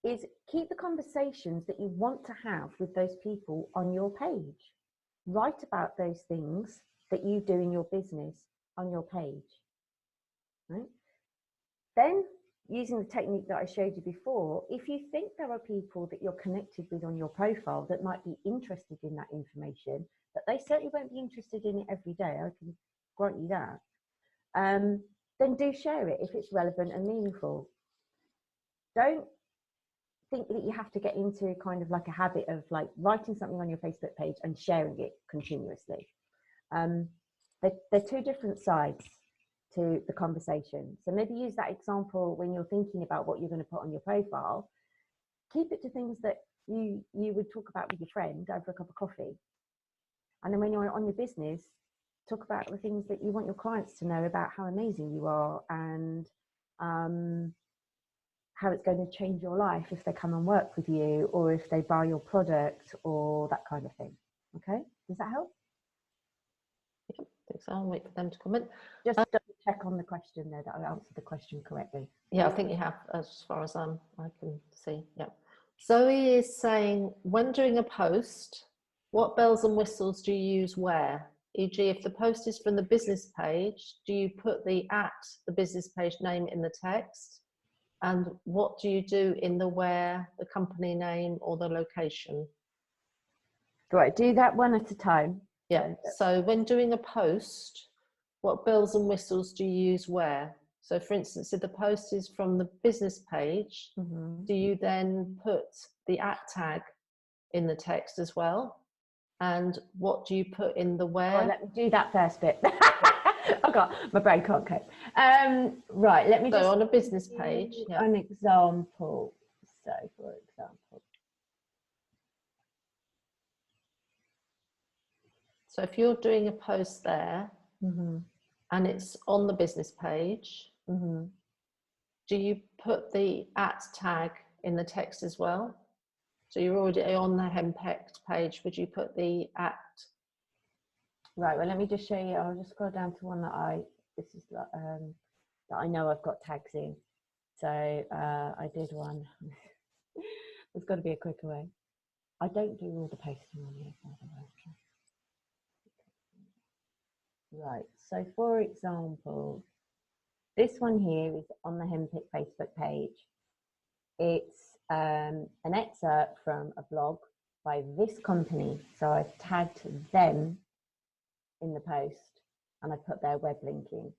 is keep the conversations that you want to have with those people on your page. Write about those things that you do in your business on your page, right? Then, using the technique that I showed you before, if you think there are people that you're connected with on your profile that might be interested in that information, but they certainly won't be interested in it every day, I can grant you that, then do share it if it's relevant and meaningful. Don't think that you have to get into kind of like a habit of like writing something on your Facebook page and sharing it continuously. They're 2 different sides to the conversation. So maybe use that example when you're thinking about what you're going to put on your profile. Keep it to things that you would talk about with your friend over a cup of coffee. And then when you're on your business, talk about the things that you want your clients to know about how amazing you are, and how it's going to change your life if they come and work with you, or if they buy your product, or that kind of thing. Okay, does that help? Yeah, I think so. I'll wait for them to comment. Just double check on the question there that I answered the question correctly. Yeah, I think you have, as far as I can see. Yeah. Zoe is saying, when doing a post, what bells and whistles do you use where? E.g., if the post is from the business page, do you put the business page name in the text? And what do you do in the where, the company name or the location? Right, do that one at a time. Yeah. So when doing a post, what bells and whistles do you use where? So for instance, if the post is from the business page, do you then put the @ tag in the text as well? And what do you put in the where? Oh, let me do that first bit. I got my brain can't cope. Right, let me just on a business page, an example. So for example, so if you're doing a post there and it's on the business page, do you put the @ tag in the text as well? So you're already on the Henpecked page, would you put the @? Right, well, let me just show you. I'll just scroll down to one that this is that I know I've got tags in. So I did one. There's got to be a quicker way. I don't do all the posting on here, by the way. Right, so for example, this one here is on the Henpick Facebook page. It's an excerpt from a blog by this company. So I've tagged them in the post and I put their web link in.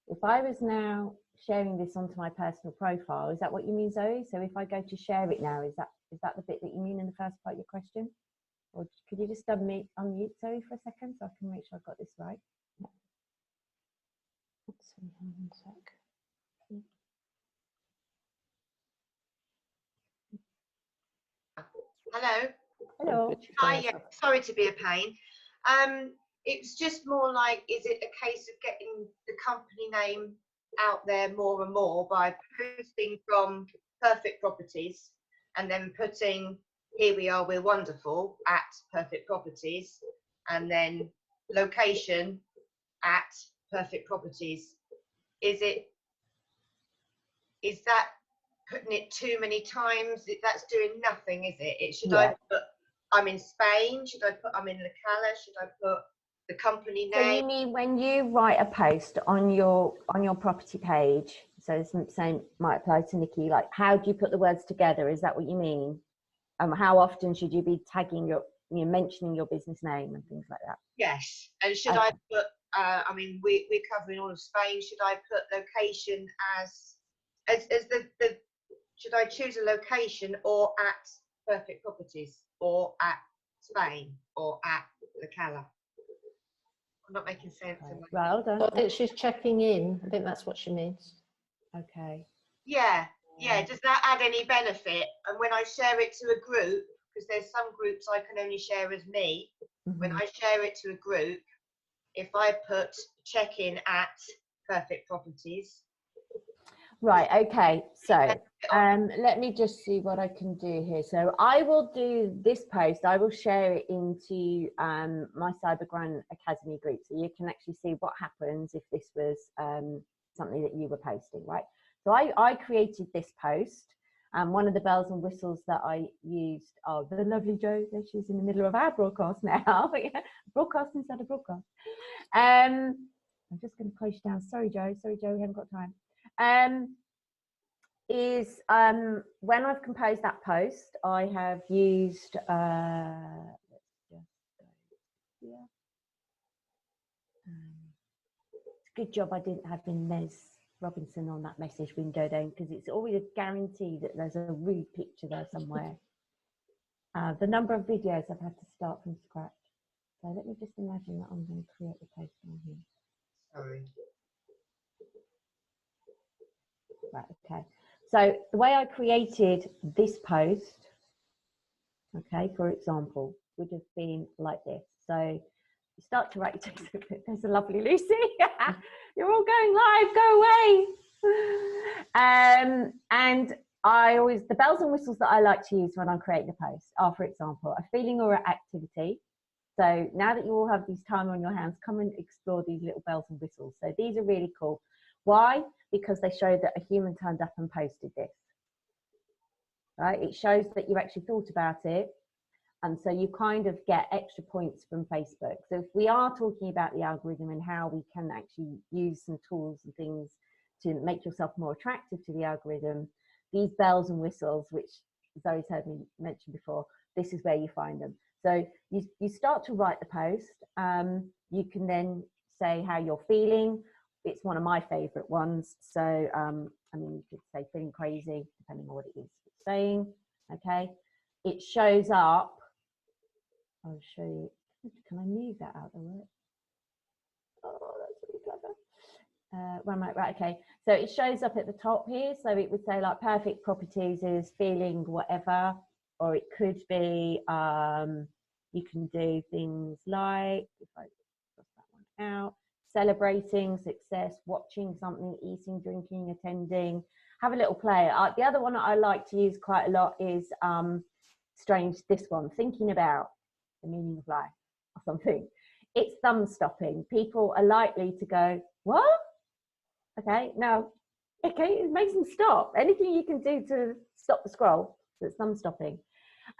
If I was now sharing this onto my personal profile, is that what you mean, Zoe? So if I go to share it now, is that the bit that you mean in the first part of your question? Or could you just unmute Zoe for a second so I can make sure I've got this right? Let's see, one sec. Hello. Hello. Hi, yeah, sorry to be a pain. It's just more like, is it a case of getting the company name out there more and more by posting from Perfect Properties and then putting, here we are, we're wonderful at Perfect Properties, and then location at Perfect Properties? Is that putting it too many times? That's doing nothing, is it? Should I put I'm in Spain? Should I put I'm in La Cala? Should I put the company name? So you mean when you write a post on your property page, so the same might apply to Nikki, like how do you put the words together? Is that what you mean? How often should you be tagging mentioning your business name and things like that? Yes. And should I put I mean we're covering all of Spain. Should I put location as the should I choose a location or at Perfect Properties or at Spain or at La Cala? I'm not making sense. Well done. I think she's checking in. I think that's what she means. Okay. Yeah. Does that add any benefit? And when I share it to a group, because there's some groups I can only share as me, when I share it to a group, if I put check in at Perfect Properties. Right, okay, so let me just see what I can do here. So I will do this post, I will share it into my CyberGran Academy group, so you can actually see what happens if this was something that you were posting, right? So I created this post, and one of the bells and whistles that I used, oh, the lovely Jo, there she's in the middle of our broadcast now, broadcast inside a broadcast. I'm just going to close you down, sorry Jo, we haven't got time. Is when I've composed that post, I have used let's just go here. It's a good job I didn't have Inez Robinson on that message window then, because it's always a guarantee that there's a rude picture there somewhere. The number of videos I've had to start from scratch. So let me just imagine that I'm going to create a post on here. Sorry. Right, okay. So the way I created this post, okay, for example, would have been like this. So you start to write, there's a lovely Lucy. You're all going live, go away. And the bells and whistles that I like to use when I'm creating a post are, for example, a feeling or an activity. So now that you all have this time on your hands, come and explore these little bells and whistles. So these are really cool. Why? Because they show that a human turned up and posted this. Right? It shows that you actually thought about it. And so you kind of get extra points from Facebook. So if we are talking about the algorithm and how we can actually use some tools and things to make yourself more attractive to the algorithm, these bells and whistles, which Zoe's heard me mention before, this is where you find them. So you start to write the post. You can then say how you're feeling. It's one of my favorite ones. So, I mean, you could say feeling crazy, depending on what it is it's saying. Okay. It shows up. I'll show you. Can I move that out of the way? Oh, that's really clever. One minute, right, okay. So it shows up at the top here. So it would say like perfect properties is feeling whatever, or it could be, you can do things like, if I cross that one out, celebrating success, watching something, eating, drinking, attending, have a little play. The other one that I like to use quite a lot is strange, this one, thinking about the meaning of life or something. It's thumb stopping. People are likely to go, what? Okay, now, okay, it makes them stop. Anything you can do to stop the scroll, that's thumb stopping.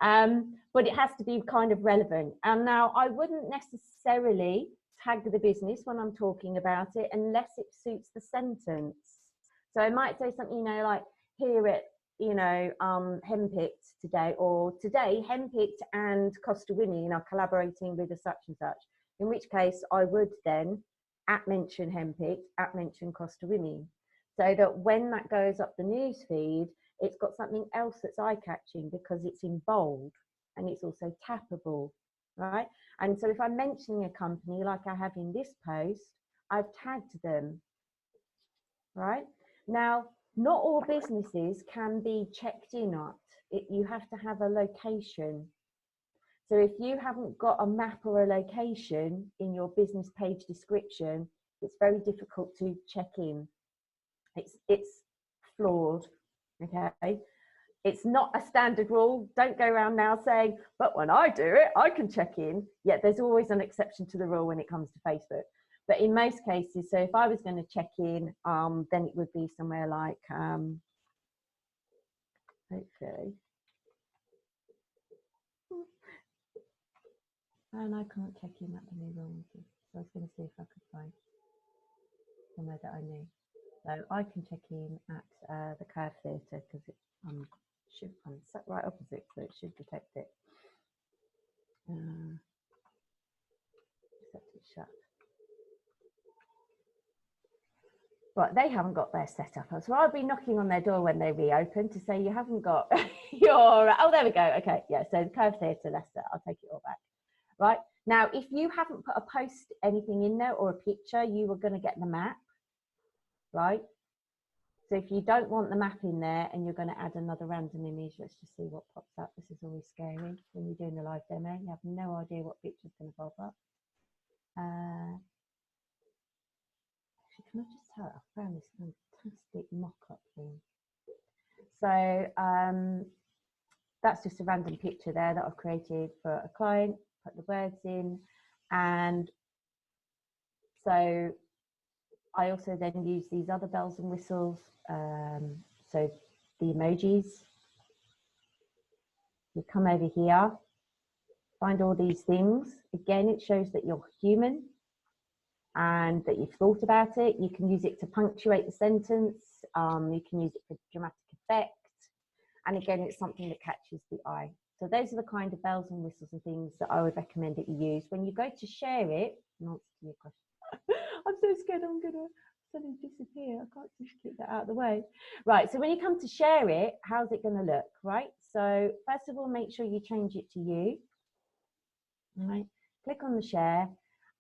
But it has to be kind of relevant. And now I wouldn't necessarily tag the business when I'm talking about it unless it suits the sentence. So I might say something, you know, like here at, you know, Hempicked today, or today Hempicked and Costa Women are collaborating with a such and such. In which case I would then @mention Hempicked, @mention Costa Women, so that when that goes up the news feed, it's got something else that's eye-catching because it's in bold and it's also tappable, right? And so if I'm mentioning a company like I have in this post, I've tagged them, right? Now, not all businesses can be checked in at. You have to have a location. So if you haven't got a map or a location in your business page description, it's very difficult to check in. It's flawed, okay? It's not a standard rule. Don't go around now saying, but when I do it, I can check in. Yet there's always an exception to the rule when it comes to Facebook. But in most cases, so if I was going to check in, then it would be somewhere like, hopefully, and I can't check in at the new rule. So I was going to see if I could find somewhere that I knew. So I can check in at the Curve Theatre because I'm sat right opposite, so it should detect it. Except it's shut. Right, they haven't got their setup. So I'll be knocking on their door when they reopen to say you haven't got your. Oh, there we go. Okay, yeah. So the Curve Theatre, Leicester. I'll take it all back. Right now, if you haven't put a post anything in there or a picture, you are going to get the map. Right. So if you don't want the map in there and you're going to add another random image, let's just see what pops up. This is always scary when you're doing a live demo. You have no idea what picture's going to pop up. Actually, can I just tell? I found this fantastic mock-up thing. So that's just a random picture there that I've created for a client. Put the words in, and so I also then use these other bells and whistles. So the emojis. You come over here, find all these things. Again, it shows that you're human and that you've thought about it. You can use it to punctuate the sentence. You can use it for dramatic effect. And again, it's something that catches the eye. So those are the kind of bells and whistles and things that I would recommend that you use. When you go to share it, in answer to your question, I'm so scared I'm going to suddenly disappear. I can't just keep that out of the way. Right, so when you come to share it, how's it going to look, right? So first of all, make sure you change it to you. All right, click on the share,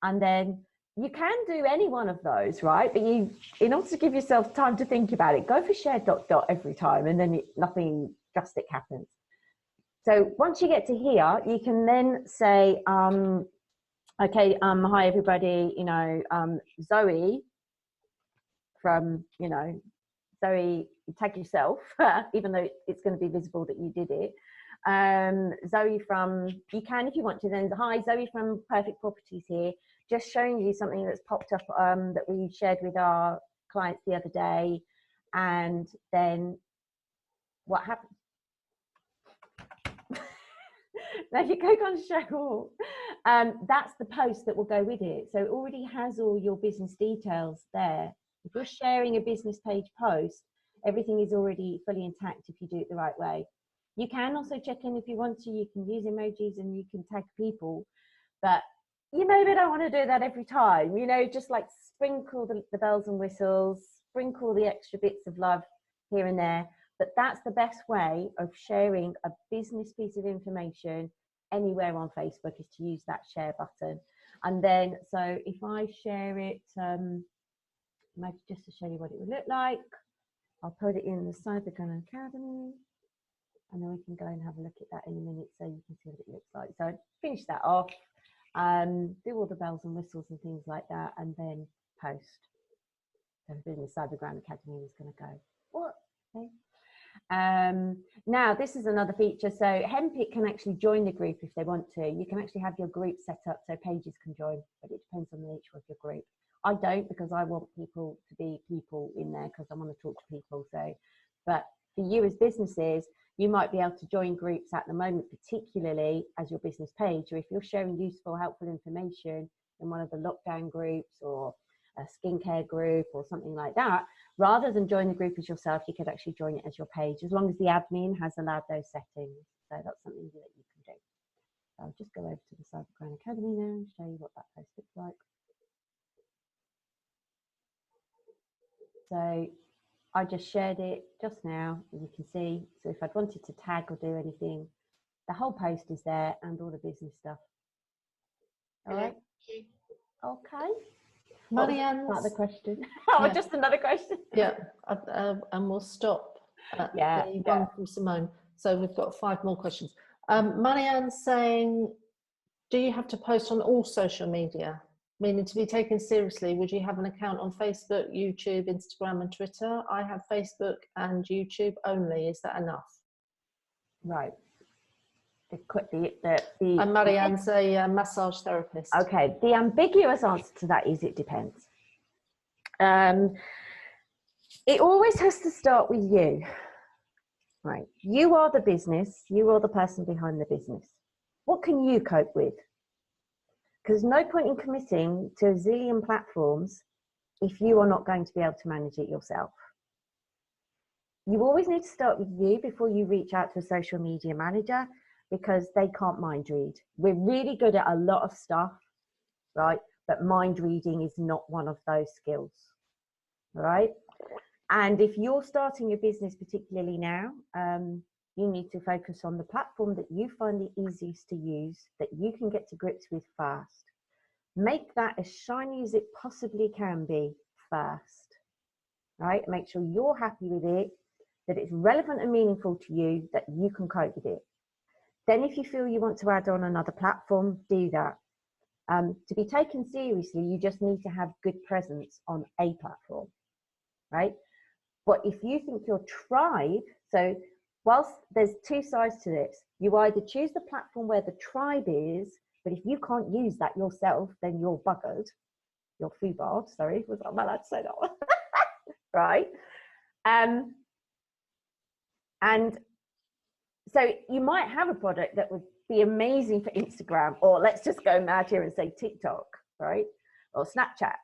and then you can do any one of those, right? But you, in order to give yourself time to think about it, go for share ... every time, and then nothing drastic happens. So once you get to here, you can then say, okay, hi everybody, you know, Zoe from, you know, Zoe, tag yourself, even though it's going to be visible that you did it. Zoe from, you can if you want to, then hi, Zoe from Perfect Properties here, just showing you something that's popped up that we shared with our clients the other day. And then what happened? Now if you click on share all, that's the post that will go with it. So it already has all your business details there. If you're sharing a business page post, everything is already fully intact if you do it the right way. You can also check in if you want to. You can use emojis and you can tag people, but you maybe don't want to do that every time. You know, just like sprinkle the bells and whistles, sprinkle the extra bits of love here and there. But that's the best way of sharing a business piece of information anywhere on Facebook, is to use that share button. And then, so if I share it, maybe just to show you what it would look like, I'll put it in the Cybergran Academy, and then we can go and have a look at that in a minute so you can see what it looks like. So finish that off, do all the bells and whistles and things like that, and then post. So the Cybergran Academy is going to go, what? Okay. Now this is another feature. So Hempit can actually join the group if they want to. You can actually have your group set up so pages can join, but it depends on the nature of your group. I don't, because I want people to be people in there, because I want to talk to people. So, but for you as businesses, you might be able to join groups at the moment, particularly as your business page, or if you're sharing useful, helpful information in one of the lockdown groups or a skincare group or something like that, rather than join the group as yourself, you could actually join it as your page, as long as the admin has allowed those settings. So that's something that you can do. So I'll just go over to the Cybergran Academy now and show you what that post looks like. So I just shared it just now, and you can see, so if I'd wanted to tag or do anything, the whole post is there and all the business stuff. All right. Okay. Marianne's Another question. Oh, yeah. Just another question. Yeah, and we'll stop at the one from Simone. So we've got 5 more questions. Marianne's saying, do you have to post on all social media? Meaning, to be taken seriously, would you have an account on Facebook, YouTube, Instagram and Twitter? I have Facebook and YouTube only. Is that enough? Right. And Marianne's a massage therapist. Okay, the ambiguous answer to that is it depends. It always has to start with you. Right, you are the business, you are the person behind the business. What can you cope with? Because no point in committing to a zillion platforms if you are not going to be able to manage it yourself. You always need to start with you before you reach out to a social media manager, because they can't mind read. We're really good at a lot of stuff, right? But mind reading is not one of those skills, right? And if you're starting a business, particularly now, you need to focus on the platform that you find the easiest to use, that you can get to grips with fast. Make that as shiny as it possibly can be first, right? Make sure you're happy with it, that it's relevant and meaningful to you, that you can cope with it. Then if you feel you want to add on another platform, do that. To be taken seriously, you just need to have good presence on a platform, right? But if you think your tribe, so whilst there's 2 sides to this, you either choose the platform where the tribe is, but if you can't use that yourself, then you're buggered. You're foobarred, sorry, was I allowed to say that one? Right? And so you might have a product that would be amazing for Instagram, or let's just go mad here and say TikTok, right? Or Snapchat.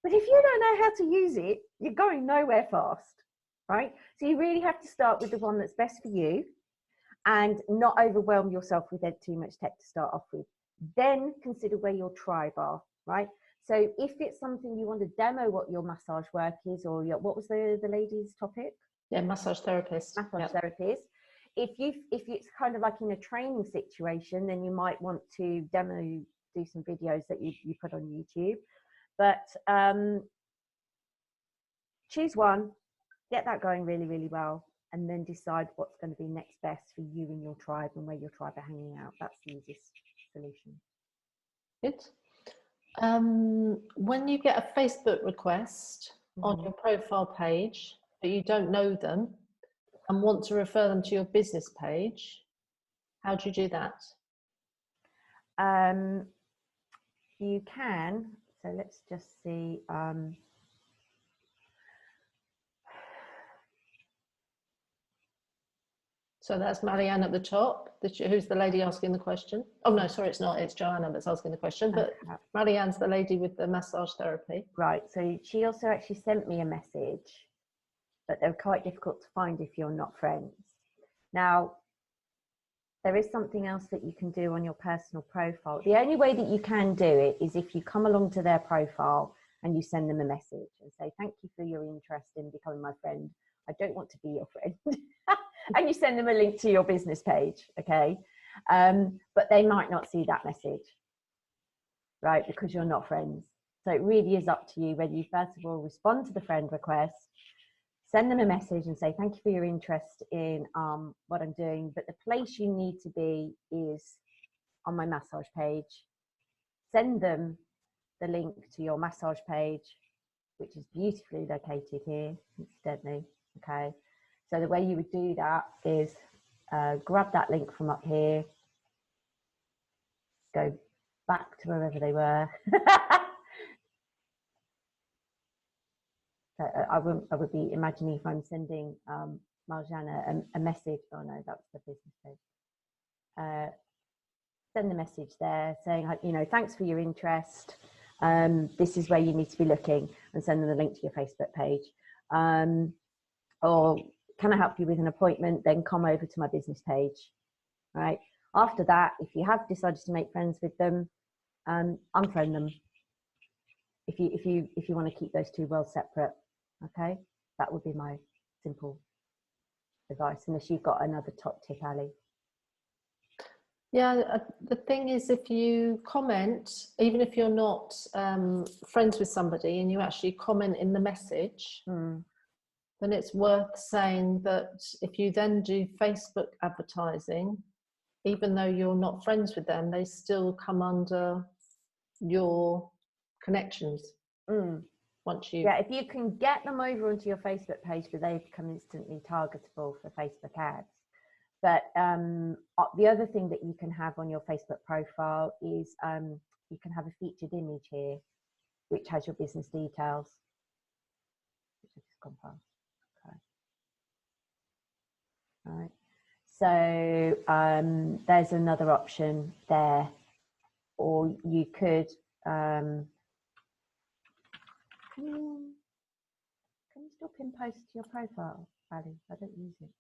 But if you don't know how to use it, you're going nowhere fast, right? So you really have to start with the one that's best for you and not overwhelm yourself with too much tech to start off with. Then consider where your tribe are, right? So if it's something you want to demo what your massage work is, or what was the lady's topic? Yeah, massage therapist. Massage therapist. If it's kind of like in a training situation, then you might want to do some videos that you put on YouTube. But choose one, get that going really, really well, and then decide what's going to be next best for you and your tribe and where your tribe are hanging out. That's the easiest solution. Good. When you get a Facebook request on your profile page, but you don't know them and want to refer them to your business page, how do you do that? You can, so let's just see. So that's Marianne at the top, who's the lady asking the question. Oh no, sorry, it's not, it's Joanna that's asking the question, but Marianne's the lady with the massage therapy. Right, so she also actually sent me a message, but they're quite difficult to find if you're not friends. Now, there is something else that you can do on your personal profile. The only way that you can do it is if you come along to their profile and you send them a message and say, thank you for your interest in becoming my friend. I don't want to be your friend. And you send them a link to your business page, okay? But they might not see that message, right? Because you're not friends. So it really is up to you whether you first of all respond to the friend request, send them a message and say, thank you for your interest in what I'm doing. But the place you need to be is on my massage page. Send them the link to your massage page, which is beautifully located here, incidentally. Okay. So the way you would do that is grab that link from up here, go back to wherever they were. So I would be imagining if I'm sending Marjana a message. Oh no, that's the business page. Send the message there saying, you know, thanks for your interest. This is where you need to be looking, and send them the link to your Facebook page. Or can I help you with an appointment? Then come over to my business page. Right. After that, if you have decided to make friends with them, unfriend them. If you want to keep those two worlds separate. Okay, that would be my simple advice, unless you've got another top tip, Ali. Yeah, the thing is, if you comment, even if you're not friends with somebody and you actually comment in the message, then it's worth saying that if you then do Facebook advertising, even though you're not friends with them, they still come under your connections. Once you, yeah, if you can get them over onto your Facebook page, where they become instantly targetable for Facebook ads. But the other thing that you can have on your Facebook profile is you can have a featured image here, which has your business details. Which I've just gone past. Okay. All right. So there's another option there, or you could. Can you still pin post to your profile, Ali? I don't use it.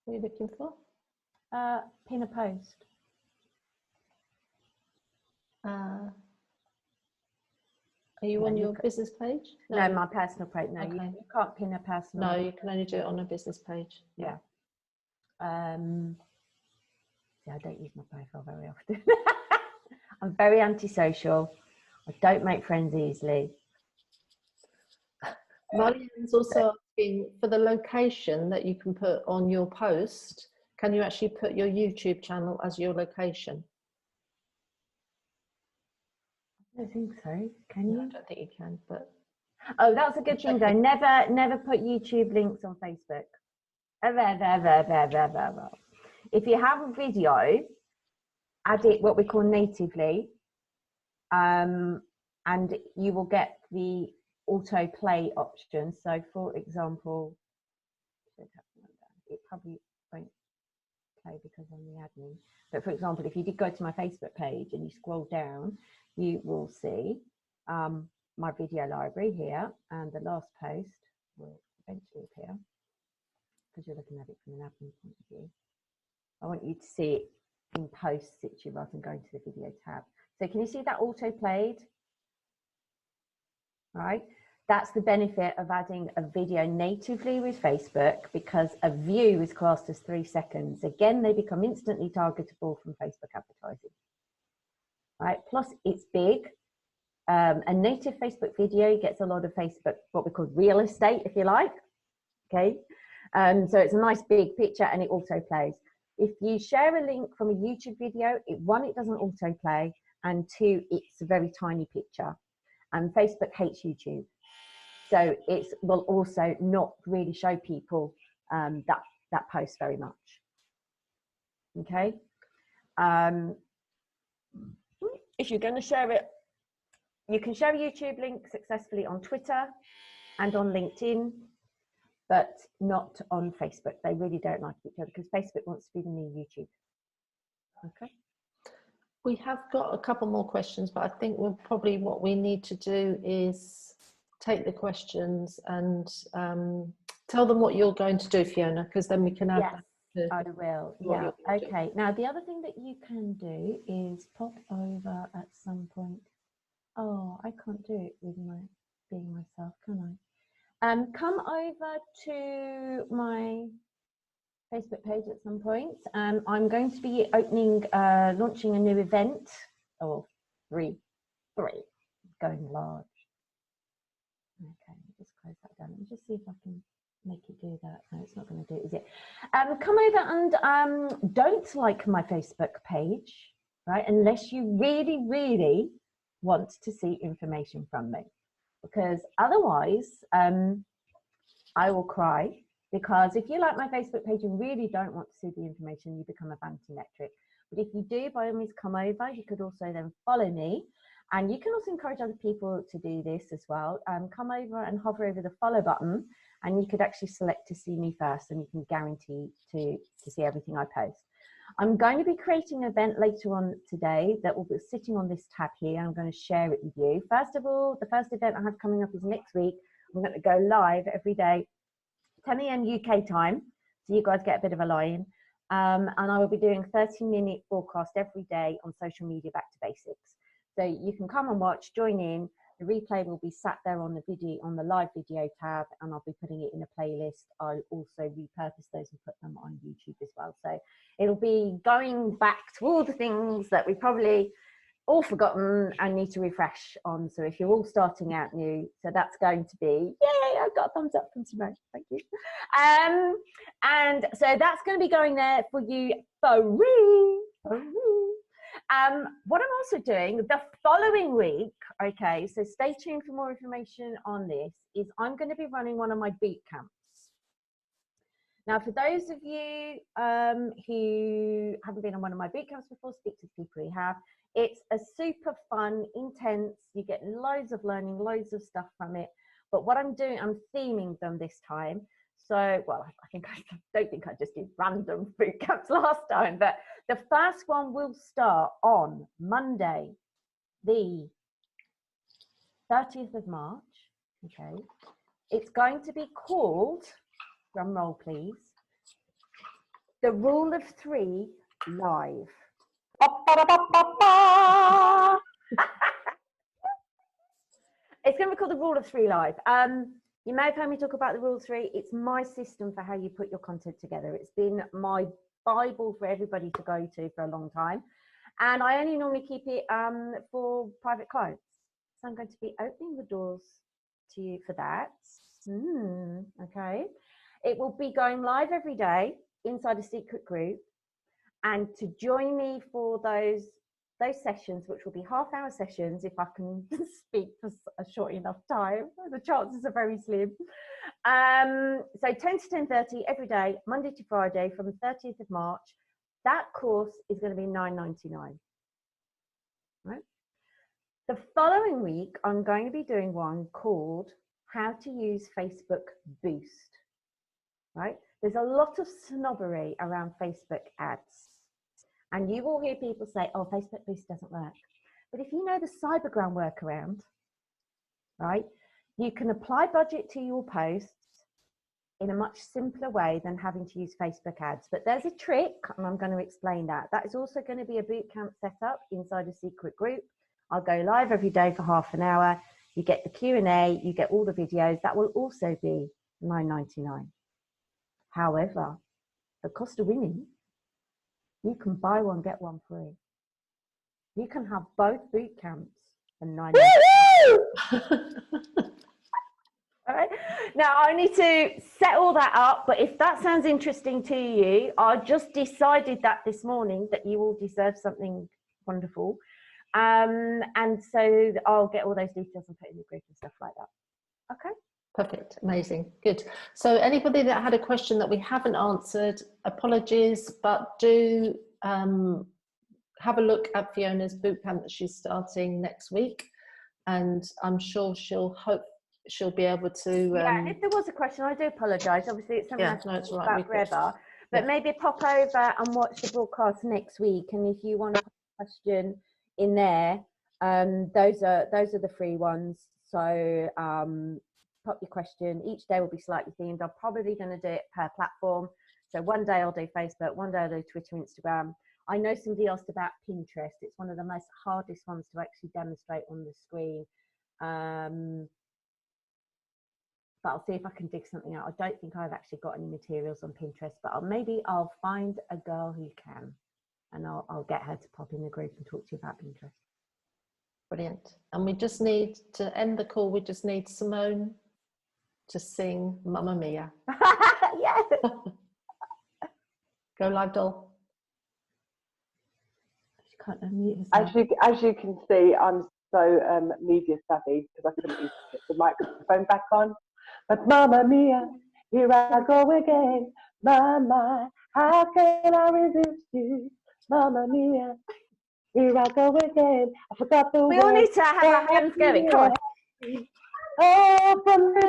what are you looking for? Pin a post. Are you on your business page? No, my personal page. No, okay. you can't pin a personal. No, you can only do it on a business page. Yeah. See, I don't use my profile very often. I'm very antisocial. I don't make friends easily. Marianne's also asking for the location that you can put on your post. Can you actually put your YouTube channel as your location? I don't think so. Can you? No, I don't think you can, but. Oh, that's a good thing though. Never put YouTube links on Facebook. Ever. If you have a video, add it what we call natively, and you will get the autoplay option. So for example, it probably won't play because I'm the admin, but for example, if you did go to my Facebook page and you scroll down, you will see my video library here, and the last post will eventually appear because you're looking at it from an admin point of view. I want you to see it in post situ rather than going to the video tab. So can you see that auto played? Right, that's the benefit of adding a video natively with Facebook, because a view is classed as 3 seconds. Again, they become instantly targetable from Facebook advertising. Right, plus it's big. A native Facebook video gets a lot of Facebook, what we call real estate, if you like. Okay, so it's a nice big picture and it auto plays. If you share a link from a YouTube video, one, it doesn't auto play, and two, it's a very tiny picture. And Facebook hates YouTube, so it will also not really show people that post very much. Okay. If you're going to share it, you can share a YouTube link successfully on Twitter and on LinkedIn, but not on Facebook. They really don't like each other because Facebook wants to be the new YouTube. Okay. We have got a couple more questions, but I think what we need to do is take the questions and tell them what you're going to do, Fiona, because then we can add that I will. what Yeah. you're gonna do. Okay. Now, the other thing that you can do is pop over at some point. Oh, I can't do it with my being myself, can I? Come over to my Facebook page at some point. I'm going to be launching a new event, or three, going large. Okay, just close that down. Let me just see if I can make it do that. No, it's not going to do it, is it? Come over and don't like my Facebook page, right? Unless you really, really want to see information from me, because otherwise I will cry. Because if you like my Facebook page and really don't want to see the information, you become a vanity metric. But if you do, by all means, come over. You could also then follow me. And you can also encourage other people to do this as well. Come over and hover over the follow button, and you could actually select to see me first, and you can guarantee to see everything I post. I'm going to be creating an event later on today that will be sitting on this tab here. I'm going to share it with you. First of all, the first event I have coming up is next week. I'm going to go live every day, 10 a.m. UK time, so you guys get a bit of a lie-in. And I will be doing a 30-minute broadcast every day on social media back to basics. So you can come and watch, join in. The replay will be sat there on the video, on the live video tab, and I'll be putting it in a playlist. I'll also repurpose those and put them on YouTube as well. So it'll be going back to all the things that we probably all forgotten and need to refresh on. So if you're all starting out new, so that's going to be, yay, I got a thumbs up from Simone, thank you. And so that's going to be going there for you for free. What I'm also doing the following week, okay, so stay tuned for more information on this, is I'm going to be running one of my boot camps. Now, for those of you who haven't been on one of my boot camps before, speak to the people who have. It's a super fun, intense, you get loads of learning, loads of stuff from it. But what I'm doing, I'm theming them this time. So, well, I don't think I just did random boot camps last time, but the first one will start on Monday, the 30th of March, okay? It's going to be called, drum roll please, the Rule of Three Live. It's going to be called the Rule of Three Live. You may have heard me talk about the Rule of Three. It's my system for how you put your content together. It's been my Bible for everybody to go to for a long time. And I only normally keep it for private clients. So I'm going to be opening the doors to you for that. Okay. It will be going live every day inside a secret group. And to join me for those sessions, which will be half-hour sessions, if I can speak for a short enough time, the chances are very slim. So 10 to 10:30 every day, Monday to Friday, from the 30th of March. That course is going to be $9.99. Right? The following week, I'm going to be doing one called How to Use Facebook Boost. Right? There's a lot of snobbery around Facebook ads. And you will hear people say, oh, Facebook Boost doesn't work. But if you know the askcybergran workaround, right, you can apply budget to your posts in a much simpler way than having to use Facebook ads. But there's a trick, and I'm going to explain that. That is also going to be a bootcamp setup inside a secret group. I'll go live every day for half an hour. You get the Q&A, you get all the videos. That will also be $9.99. However, the Costa winning, you can buy one, get one free. You can have both boot camps for $9.99. All right. Now I need to set all that up, but if that sounds interesting to you, I just decided that this morning that you all deserve something wonderful. And so I'll get all those details and put in the group and stuff like that. Okay. Perfect, amazing, good. So anybody that had a question that we haven't answered, apologies, but do have a look at Fiona's bootcamp that she's starting next week, and I'm sure she'll be able to. Yeah, if there was a question, I do apologise. Obviously, it's something no, it's right. about forever. But maybe pop over and watch the broadcast next week, and if you want to put a question in there, those are the free ones. So pop your question. Each day will be slightly themed. I'm probably going to do it per platform. So one day I'll do Facebook, one day I'll do Twitter, Instagram. I know somebody asked about Pinterest. It's one of the most hardest ones to actually demonstrate on the screen. But I'll see if I can dig something out. I don't think I've actually got any materials on Pinterest, but maybe I'll find a girl who can, and I'll get her to pop in the group and talk to you about Pinterest. Brilliant. And we just need to end the call. We just need Simone to sing Mamma Mia. Yes. Go live, doll. She can't unmute herself. As you can see, I'm so media savvy because I couldn't even get the microphone back on. But Mamma Mia, here I go again. Mama, how can I resist you? Mamma Mia, here I go again. I forgot the We all words. need to have our hands going. Come on. Oh, from the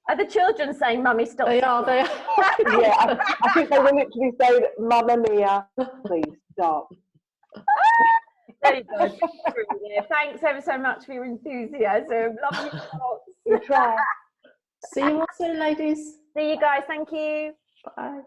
Are the children saying, "Mummy, stop"? They are. They are. Yeah, I think they were literally saying, Mamma Mia, please stop. There you go. Thanks ever so much for your enthusiasm. Love you lots. We try. See you all soon, ladies. See you guys. Thank you. Bye.